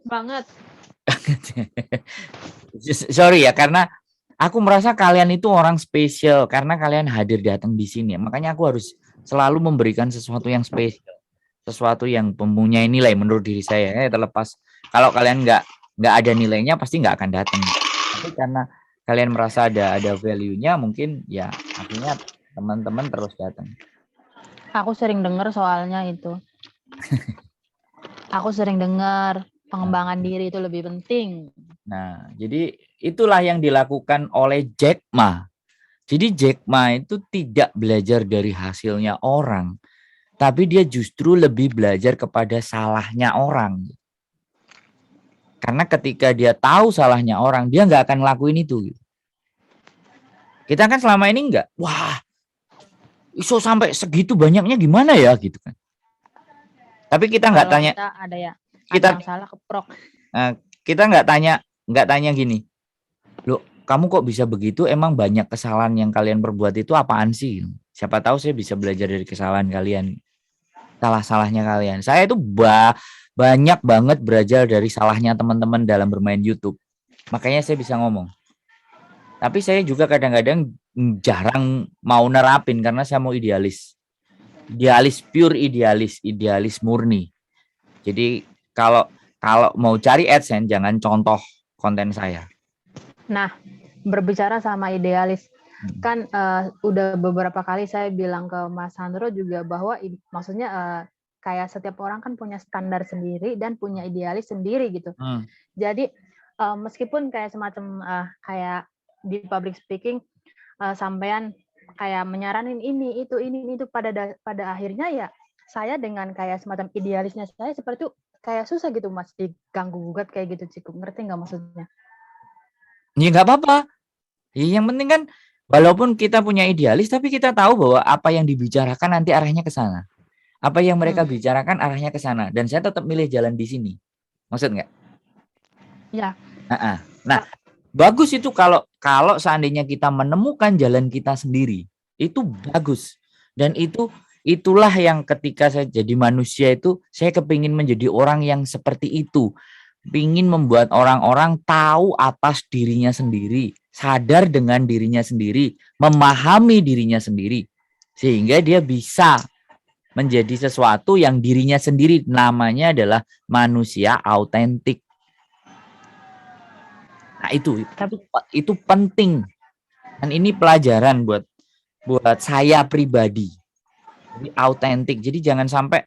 banget. Sorry ya, karena aku merasa kalian itu orang spesial karena kalian hadir datang di sini. Makanya aku harus selalu memberikan sesuatu yang spesial, sesuatu yang mempunyai nilai menurut diri saya. Terlepas kalau kalian nggak ada nilainya pasti nggak akan datang. Tapi karena kalian merasa ada value-nya, mungkin ya akhirnya teman-teman terus datang. Aku sering dengar soalnya itu. Aku sering dengar pengembangan diri itu lebih penting. Nah, jadi itulah yang dilakukan oleh Jack Ma. Jadi Jack Ma itu tidak belajar dari hasilnya orang, tapi dia justru lebih belajar kepada salahnya orang. Karena ketika dia tahu salahnya orang, dia nggak akan ngelakuin itu. Kita kan selama ini enggak, wah, iso sampai segitu banyaknya gimana ya gitu kan. Tapi kita nggak Kalau tanya, kita ada ya, ada kita yang salah keprok. kita nggak tanya gini, loh kamu kok bisa begitu? Emang banyak kesalahan yang kalian perbuat itu apaan sih? Siapa tahu saya bisa belajar dari kesalahan kalian, salah-salahnya kalian. Saya itu banyak banget belajar dari salahnya teman-teman dalam bermain YouTube. Makanya saya bisa ngomong. Tapi saya juga kadang-kadang jarang mau nerapin karena saya mau idealis. Idealis pure idealis murni. Jadi kalau mau cari AdSense jangan contoh konten saya. Nah, berbicara sama idealis, kan udah beberapa kali saya bilang ke Mas Sandro juga bahwa maksudnya kayak setiap orang kan punya standar sendiri dan punya idealis sendiri gitu. Jadi meskipun kayak semacam kayak di public speaking sampean kayak menyaranin ini itu pada akhirnya ya saya dengan kayak semacam idealisnya saya seperti itu kayak susah gitu Mas diganggu gugat kayak gitu Cikgu, ngerti nggak maksudnya? Ya nggak apa-apa. Yang penting kan walaupun kita punya idealis tapi kita tahu bahwa apa yang dibicarakan nanti arahnya ke sana. Apa yang mereka bicarakan arahnya ke sana dan saya tetap milih jalan di sini. Maksud nggak? Ya. Nah, bagus itu kalau seandainya kita menemukan jalan kita sendiri. Itu bagus. Dan itulah yang ketika saya jadi manusia itu saya kepingin menjadi orang yang seperti itu. Pingin membuat orang-orang tahu atas dirinya sendiri, sadar dengan dirinya sendiri, memahami dirinya sendiri, sehingga dia bisa menjadi sesuatu yang dirinya sendiri, namanya adalah manusia autentik. Nah itu penting, dan ini pelajaran buat saya pribadi. Jadi autentik, jadi jangan sampai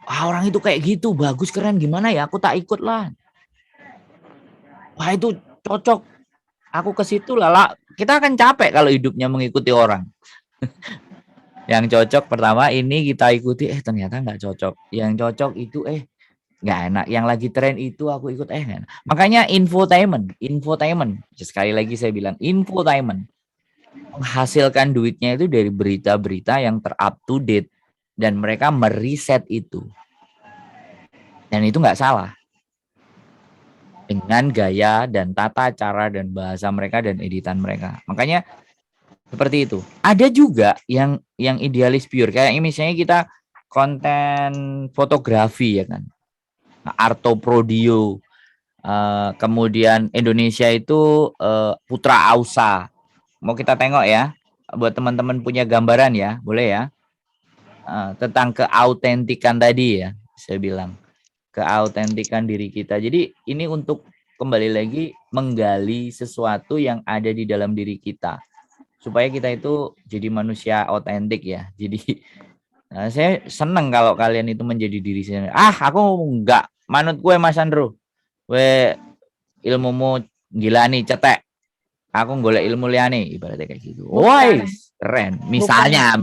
orang itu kayak gitu, bagus, keren, gimana ya, aku tak ikut lah. Wah itu cocok, aku ke situ lah. Kita akan capek kalau hidupnya mengikuti orang. Yang cocok pertama ini kita ikuti, ternyata nggak cocok. Yang cocok itu nggak enak. Yang lagi tren itu aku ikut nggak enak. Makanya infotainment. Sekali lagi saya bilang infotainment. Menghasilkan duitnya itu dari berita-berita yang ter-up to date. Dan mereka meriset itu. Dan itu nggak salah. Dengan gaya dan tata cara dan bahasa mereka dan editan mereka. Makanya seperti itu. Ada juga yang idealis pure. Kayak misalnya kita konten fotografi ya kan. Arto Prodio. Kemudian Indonesia itu Putra Ausa. Mau kita tengok ya. Buat teman-teman punya gambaran ya. Boleh ya. Tentang keautentikan tadi ya. Saya bilang. Keautentikan diri kita. Jadi ini untuk kembali lagi menggali sesuatu yang ada di dalam diri kita. Supaya kita itu jadi manusia autentik ya. Jadi saya senang kalau kalian itu menjadi diri sendiri. Aku enggak manut gue Mas Sandro. Gue ilmumu gila nih, cetek. Aku golek ilmu liane ibaratnya kayak gitu. Woi, keren. Misalnya.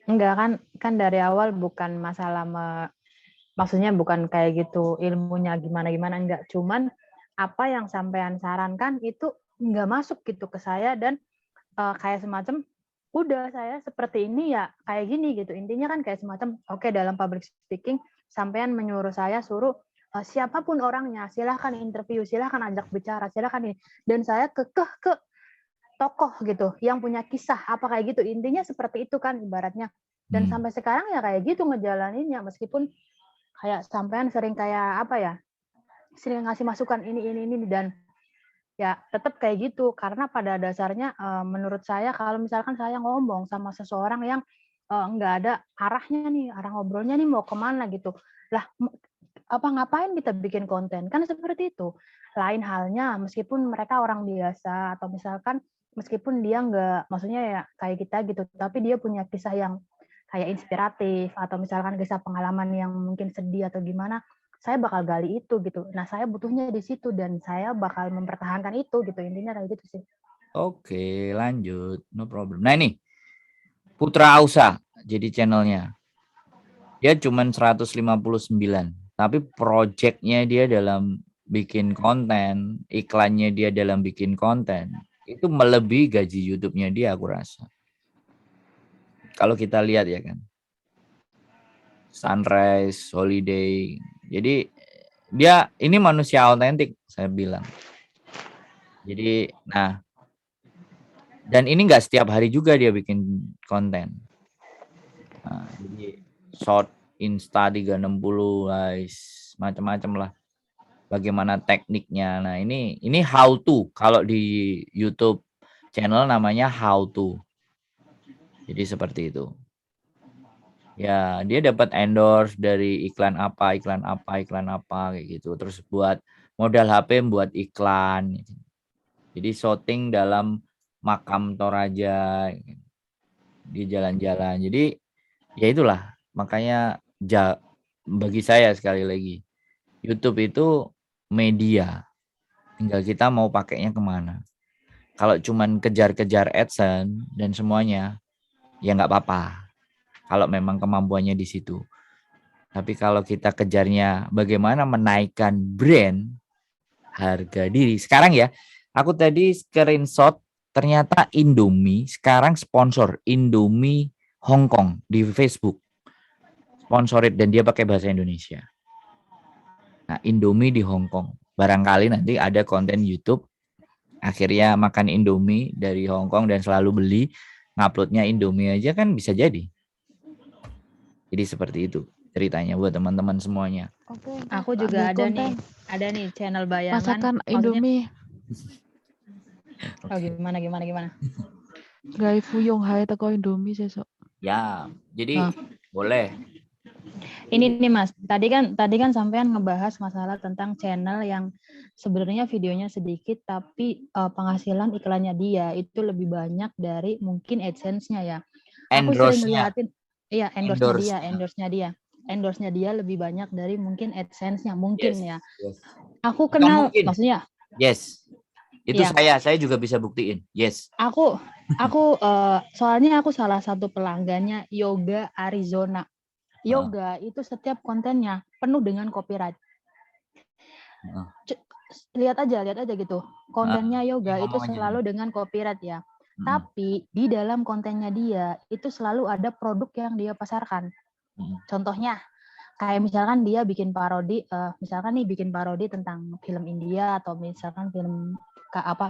Enggak kan dari awal bukan masalah maksudnya bukan kayak gitu ilmunya gimana enggak, cuman apa yang sampean sarankan itu enggak masuk gitu ke saya dan kayak semacam udah saya seperti ini ya kayak gini gitu. Intinya kan kayak semacam oke, dalam public speaking sampean menyuruh saya suruh siapapun orangnya silahkan interview, silahkan ajak bicara, silahkan ini, dan saya kekeh ke tokoh gitu yang punya kisah apa kayak gitu. Intinya seperti itu kan ibaratnya, dan sampai sekarang ya kayak gitu ngejalaninnya, meskipun kayak sampean sering kayak apa ya, sering ngasih masukan ini dan ya tetap kayak gitu. Karena pada dasarnya menurut saya kalau misalkan saya ngomong sama seseorang yang nggak ada arahnya nih, arah ngobrolnya nih mau kemana gitu lah, ngapain kita bikin konten, kan seperti itu. Lain halnya meskipun mereka orang biasa atau misalkan meskipun dia nggak, maksudnya ya kayak kita gitu, tapi dia punya kisah yang kayak inspiratif atau misalkan kisah pengalaman yang mungkin sedih atau gimana, saya bakal gali itu gitu. Nah, saya butuhnya di situ dan saya bakal mempertahankan itu gitu. Intinya kayak gitu sih. Oke, lanjut. No problem. Nah, ini Putra Ausa jadi channelnya. Dia cuma 159, tapi projectnya dia dalam bikin konten, iklannya dia dalam bikin konten, itu melebihi gaji YouTube-nya dia, aku rasa. Kalau kita lihat ya kan, Sunrise, Holiday. Jadi dia ini manusia autentik, saya bilang. Jadi, nah, dan ini nggak setiap hari juga dia bikin konten. Nah, jadi short, Insta 360, guys, macam-macam lah. Bagaimana tekniknya. Nah, ini how to. Kalau di YouTube channel namanya how to. Jadi seperti itu. Ya, dia dapat endorse dari iklan apa kayak gitu. Terus buat modal HP buat iklan. Jadi shooting dalam makam Toraja di jalan-jalan. Jadi ya itulah, makanya bagi saya sekali lagi, YouTube itu media. Tinggal kita mau pakainya kemana. Kalau cuman kejar-kejar AdSense dan semuanya, ya nggak apa-apa. Kalau memang kemampuannya di situ. Tapi kalau kita kejarnya bagaimana menaikkan brand, harga diri. Sekarang ya, aku tadi screenshot ternyata Indomie sekarang sponsor Indomie Hong Kong di Facebook. Sponsorit dan dia pakai bahasa Indonesia. Nah, Indomie di Hong Kong. Barangkali nanti ada konten YouTube akhirnya makan Indomie dari Hong Kong dan selalu beli, nguploadnya Indomie aja kan bisa jadi. Jadi seperti itu ceritanya buat teman-teman semuanya. Oke, Aku tak juga ambil ada konten. nih channel bayangan. Masakan Maksudnya, Indomie. oh gimana? Gawe fuyung hae teko Indomie sesuk. Ya, jadi boleh. Ini nih Mas, tadi kan sampean ngebahas masalah tentang channel yang sebenarnya videonya sedikit tapi penghasilan iklannya dia itu lebih banyak dari mungkin AdSense-nya ya. Aku sering Endorse-nya. ngeliatin, iya endorse-nya dia lebih banyak dari mungkin AdSense-nya mungkin ya. Yes. Aku Bukan kenal, mungkin. maksudnya. Yes. Itu ya, saya juga bisa buktiin. Yes. Aku soalnya aku salah satu pelanggannya Yoga Arizona. Yoga itu setiap kontennya penuh dengan copyright. Lihat aja gitu. Kontennya Yoga itu selalu dengan copyright ya. Tapi di dalam kontennya dia itu selalu ada produk yang dia pasarkan. Contohnya kayak misalkan dia bikin parodi, bikin parodi tentang film India atau misalkan film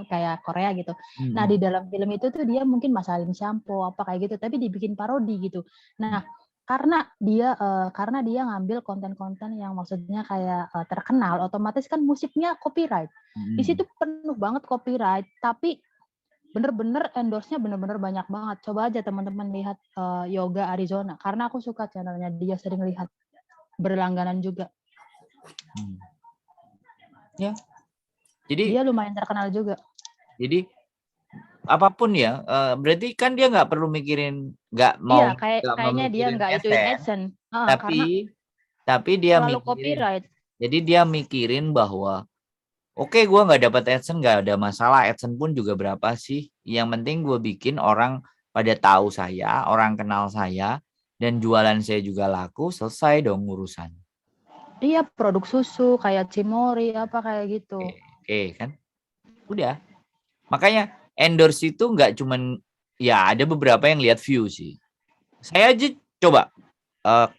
kayak Korea gitu. Nah, di dalam film itu tuh dia mungkin masalin shampoo apa kayak gitu, tapi dibikin parodi gitu. Nah, karena dia ngambil konten-konten yang maksudnya kayak terkenal, otomatis kan musiknya copyright. Di situ penuh banget copyright, tapi bener-bener endorse-nya bener-bener banyak banget. Coba aja teman-teman lihat Yoga Arizona, karena aku suka channelnya, dia sering lihat, berlangganan juga. Ya. Jadi dia lumayan terkenal juga. Jadi apapun ya, berarti kan dia nggak perlu mikirin, nggak mau. Iya, kayaknya dia nggak ituin AdSense. Tapi dia mikirin copyright. Jadi dia mikirin bahwa oke, gue nggak dapat AdSense, nggak ada masalah. AdSense pun juga berapa sih? Yang penting gue bikin orang pada tahu saya, orang kenal saya, dan jualan saya juga laku, selesai dong urusan. Iya, produk susu kayak Cimory apa kayak gitu. Oke, kan? Udah. Makanya endorse itu nggak cuman, ya ada beberapa yang lihat view sih. Saya aja coba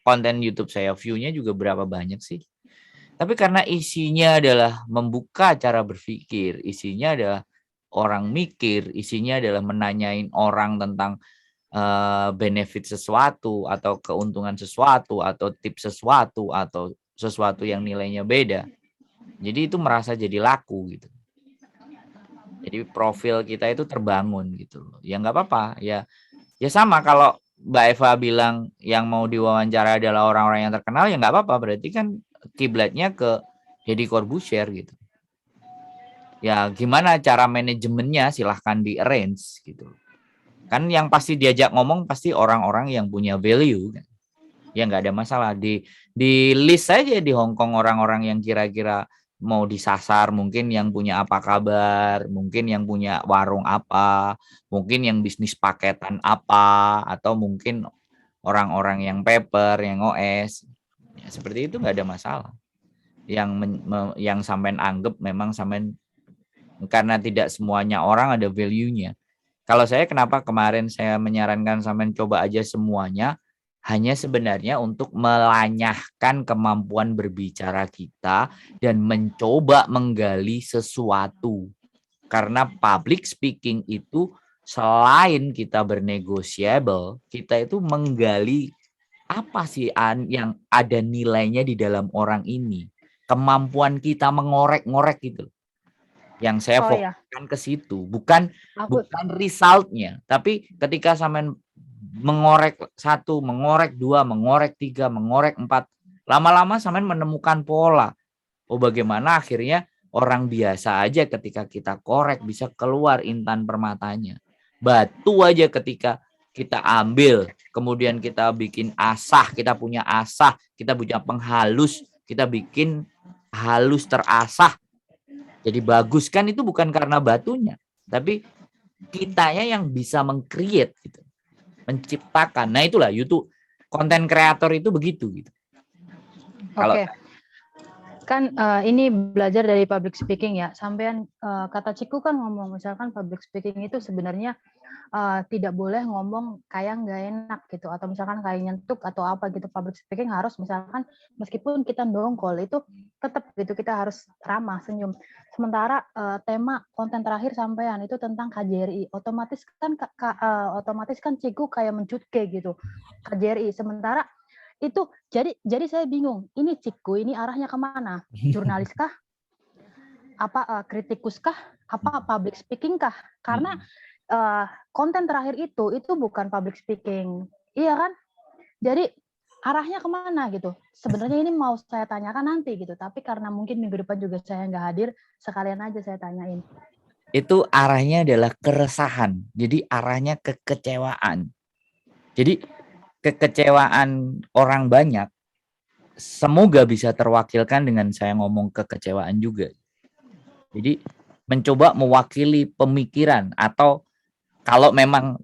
konten YouTube saya view-nya juga berapa banyak sih. Tapi karena isinya adalah membuka cara berpikir, isinya adalah orang mikir, isinya adalah menanyain orang tentang benefit sesuatu atau keuntungan sesuatu atau tips sesuatu atau sesuatu yang nilainya beda. Jadi itu merasa jadi laku gitu. Jadi profil kita itu terbangun gitu loh. Ya nggak apa-apa. Ya sama kalau Mbak Eva bilang yang mau diwawancara adalah orang-orang yang terkenal, ya nggak apa-apa. Berarti kan kiblatnya ke Deddy Corbuzier gitu. Ya gimana cara manajemennya silahkan di arrange gitu. Kan yang pasti diajak ngomong pasti orang-orang yang punya value kan. Ya nggak ada masalah, di list saja di Hong Kong orang-orang yang kira-kira mau disasar, mungkin yang punya apa kabar, mungkin yang punya warung apa, mungkin yang bisnis paketan apa, atau mungkin orang-orang yang paper, yang OS. Ya, seperti itu nggak ada masalah. Yang sampean anggap memang sampean karena tidak semuanya orang ada value-nya. Kalau saya kenapa kemarin saya menyarankan sampean coba aja semuanya, hanya sebenarnya untuk melanyahkan kemampuan berbicara kita dan mencoba menggali sesuatu. Karena public speaking itu selain kita bernegosiable, kita itu menggali apa sih yang ada nilainya di dalam orang ini. Kemampuan kita mengorek-ngorek gitu. Yang saya fokuskan ke situ, bukan resultnya, tapi ketika sampean mengorek 1, mengorek 2, mengorek 3, mengorek 4, lama-lama sampean menemukan pola. Oh, bagaimana akhirnya orang biasa aja ketika kita korek bisa keluar intan permatanya. Batu aja ketika kita ambil, kemudian kita bikin asah, kita punya asah, kita punya penghalus, kita bikin halus terasah. Jadi bagus kan itu bukan karena batunya, tapi kitanya yang bisa meng-create gitu. Menciptakan. Nah, itulah YouTube konten kreator itu begitu gitu. Oke. Kan ini belajar dari public speaking ya. Sampean kata Ciku kan ngomong misalkan public speaking itu sebenarnya tidak boleh ngomong kayak nggak enak gitu, atau misalkan kayak nyentuk atau apa gitu. Public speaking harus misalkan meskipun kita dongkol itu tetap gitu kita harus ramah, senyum. Sementara tema konten terakhir sampean itu tentang KJRI, otomatis kan Ciku kayak menjutke gitu KJRI. Sementara itu jadi saya bingung, ini Ciku ini arahnya kemana? Jurnalis kah? Apa kritikus kah? Apa public speaking kah? Karena konten terakhir itu bukan public speaking, iya kan? Jadi arahnya kemana gitu? Sebenarnya ini mau saya tanyakan nanti gitu, tapi karena mungkin minggu depan juga saya nggak hadir, sekalian aja saya tanyain. Itu arahnya adalah keresahan, jadi arahnya kekecewaan. Jadi kekecewaan orang banyak semoga bisa terwakilkan dengan saya ngomong kekecewaan juga. Jadi mencoba mewakili pemikiran, atau kalau memang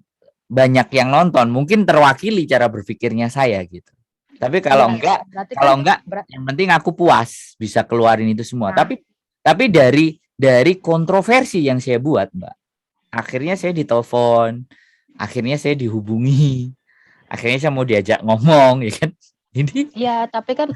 banyak yang nonton mungkin terwakili cara berpikirnya saya gitu. Tapi kalau enggak yang penting aku puas bisa keluarin itu semua. Nah. Tapi dari kontroversi yang saya buat, Mbak, akhirnya saya ditelepon, akhirnya saya dihubungi, akhirnya saya mau diajak ngomong, ya kan? Ini ya, tapi kan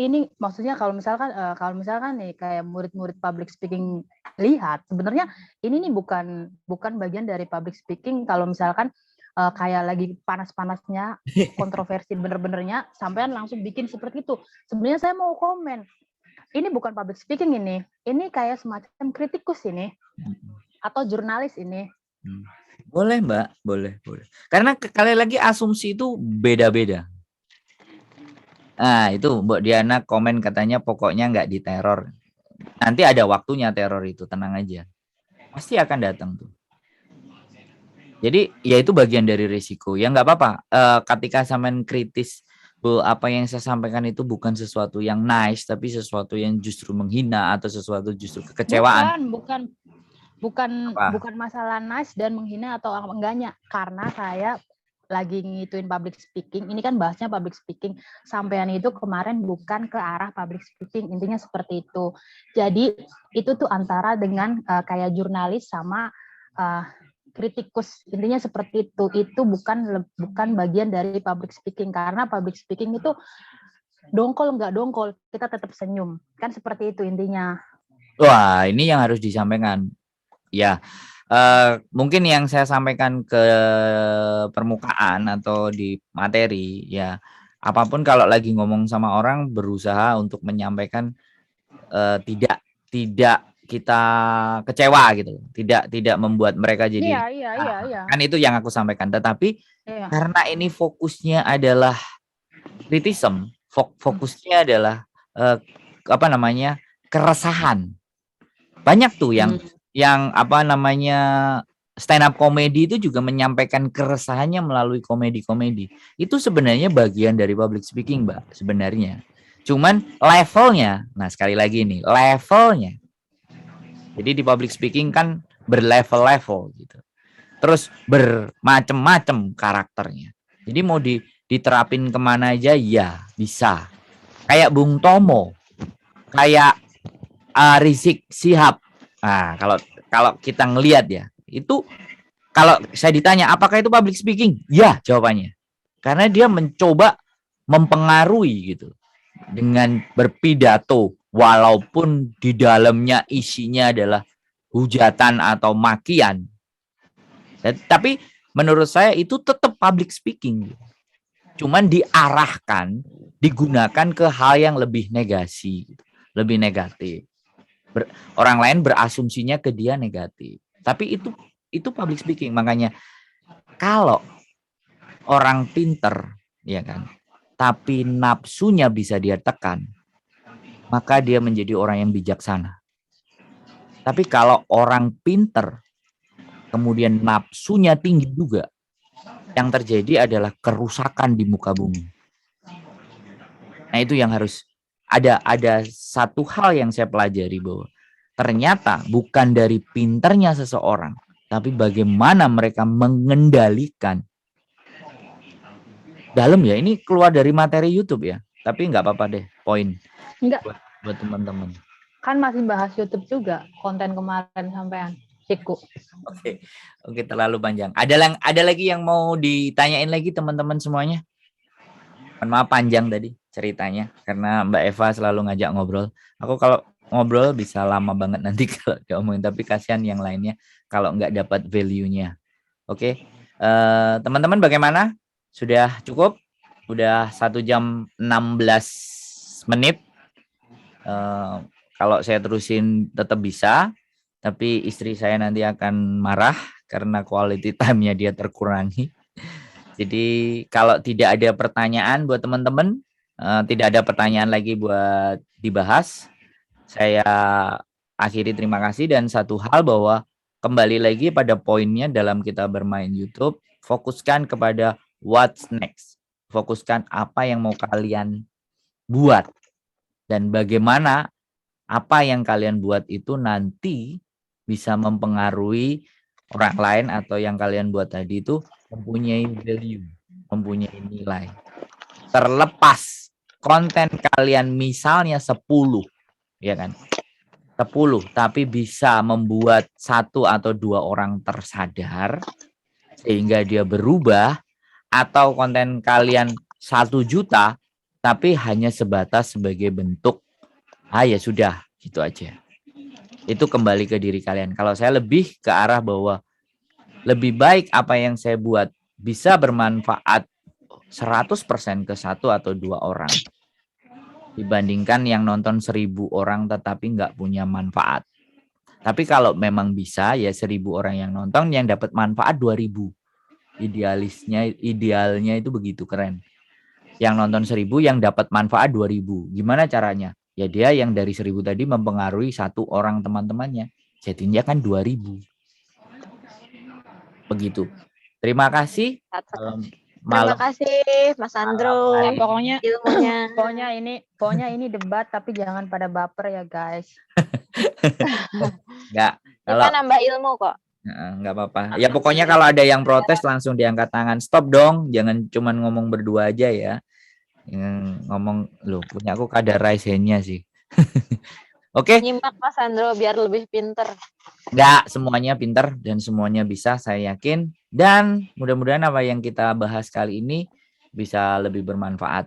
ini maksudnya kalau misalkan nih kayak murid-murid public speaking lihat, sebenarnya ini nih bukan bagian dari public speaking. Kalau misalkan kayak lagi panas-panasnya kontroversi bener-benernya sampean langsung bikin seperti itu. Sebenarnya saya mau komen, ini bukan public speaking, ini kayak semacam kritikus ini atau jurnalis ini. Boleh, Mbak, boleh. Karena sekali lagi asumsi itu beda-beda. Nah, itu Mbak Diana komen katanya pokoknya nggak diteror. Nanti ada waktunya teror itu, tenang aja. Pasti akan datang tuh. Jadi ya itu bagian dari risiko. Ya nggak apa-apa. Ketika sampean kritis, apa yang saya sampaikan itu bukan sesuatu yang nice, tapi sesuatu yang justru menghina atau sesuatu justru kekecewaan. Bukan masalah nice dan menghina atau enggaknya, karena saya lagi ngituin public speaking. Ini kan bahasnya public speaking. Sampean itu kemarin bukan ke arah public speaking, intinya seperti itu. Jadi itu tuh antara dengan kayak jurnalis sama kritikus, intinya seperti itu. Itu bukan bagian dari public speaking, karena public speaking itu dongkol nggak dongkol kita tetap senyum, kan seperti itu intinya. Wah, ini yang harus disampaikan. Ya, mungkin yang saya sampaikan ke permukaan atau di materi, ya apapun kalau lagi ngomong sama orang berusaha untuk menyampaikan tidak kita kecewa gitu, tidak membuat mereka jadi iya. Kan itu yang aku sampaikan. Tetapi karena ini fokusnya adalah kritisme, fokusnya adalah keresahan. Banyak tuh yang stand up comedy itu juga menyampaikan keresahannya melalui komedi-komedi. Itu sebenarnya bagian dari public speaking, Mbak, sebenarnya. Cuman levelnya, nah sekali lagi nih, levelnya. Jadi di public speaking kan berlevel-level gitu. Terus bermacam-macam karakternya. Jadi mau diterapin kemana aja ya bisa. Kayak Bung Tomo, kayak Rizik Sihab. Nah, kalau kita ngelihat ya, itu kalau saya ditanya apakah itu public speaking? Ya, jawabannya. Karena dia mencoba mempengaruhi gitu dengan berpidato walaupun di dalamnya isinya adalah hujatan atau makian. Tapi menurut saya itu tetap public speaking. Cuman diarahkan, digunakan ke hal yang lebih negasi, lebih negatif. Orang lain berasumsinya ke dia negatif. Tapi itu public speaking. Makanya kalau orang pinter, ya kan, tapi nafsunya bisa dia tekan, maka dia menjadi orang yang bijaksana. Tapi kalau orang pinter, kemudian nafsunya tinggi juga, yang terjadi adalah kerusakan di muka bumi. Nah, itu yang harus ada satu hal yang saya pelajari, bahwa ternyata bukan dari pinternya seseorang, tapi bagaimana mereka mengendalikan. Dalam ya, ini keluar dari materi YouTube ya, tapi nggak apa-apa deh, poin Enggak, buat teman-teman. kan masih bahas YouTube juga konten kemarin sampean. Ciku. Oke, terlalu panjang. Ada lagi yang mau ditanyain lagi teman-teman semuanya? Mohon maaf panjang tadi ceritanya karena Mbak Eva selalu ngajak ngobrol. Aku kalau ngobrol bisa lama banget nanti kalau diomongin, tapi kasihan yang lainnya kalau nggak dapat value-nya. Oke, teman-teman bagaimana? Sudah cukup? Udah 1 jam 16 menit. Kalau saya terusin tetap bisa, tapi istri saya nanti akan marah karena quality time-nya dia terkurangi. Jadi kalau tidak ada pertanyaan buat teman-teman, tidak ada pertanyaan lagi buat dibahas, saya akhiri. Terima kasih. Dan satu hal, bahwa kembali lagi pada poinnya dalam kita bermain YouTube, fokuskan kepada what's next. Fokuskan apa yang mau kalian buat dan bagaimana apa yang kalian buat itu nanti bisa mempengaruhi orang lain, atau yang kalian buat tadi itu mempunyai value, mempunyai nilai. Terlepas konten kalian misalnya 10, ya kan? 10, tapi bisa membuat 1 atau 2 orang tersadar sehingga dia berubah, atau konten kalian 1 juta tapi hanya sebatas sebagai bentuk ya sudah, gitu aja. Itu kembali ke diri kalian. Kalau saya lebih ke arah bahwa lebih baik apa yang saya buat bisa bermanfaat 100% ke 1 atau 2 orang dibandingkan yang nonton 1000 orang tetapi nggak punya manfaat. Tapi kalau memang bisa ya 1000 orang yang nonton yang dapat manfaat 2000. Idealnya itu begitu, keren. Yang nonton 1000 yang dapat manfaat 2000. Gimana caranya? Ya dia yang dari 1000 tadi mempengaruhi 1 orang teman-temannya. Jadinya kan 2000. Begitu. Terima kasih. Terima kasih Mas Andro. Pokoknya ilmunya. Pokoknya ini debat, tapi jangan pada baper ya guys. Enggak. Kita nambah ilmu kok. Enggak apa-apa. Ya pokoknya kalau ada yang protes langsung diangkat tangan. Stop dong. Jangan cuman ngomong berdua aja ya. Ngomong, loh punya aku kadar raise hand-nya sih. Oke. Nyimak Mas Andro biar lebih pinter. Enggak, semuanya pinter dan semuanya bisa, saya yakin. Dan mudah-mudahan apa yang kita bahas kali ini bisa lebih bermanfaat.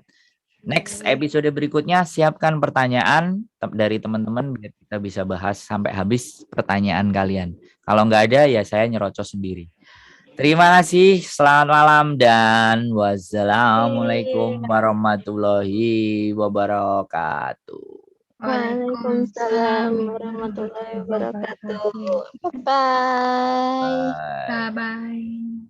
Next episode berikutnya siapkan pertanyaan dari teman-teman biar kita bisa bahas sampai habis pertanyaan kalian. Kalau nggak ada ya saya nyerocos sendiri. Terima kasih, selamat malam dan wassalamualaikum warahmatullahi wabarakatuh. Waalaikumsalam warahmatullahi wabarakatuh. Bye. Bye-bye.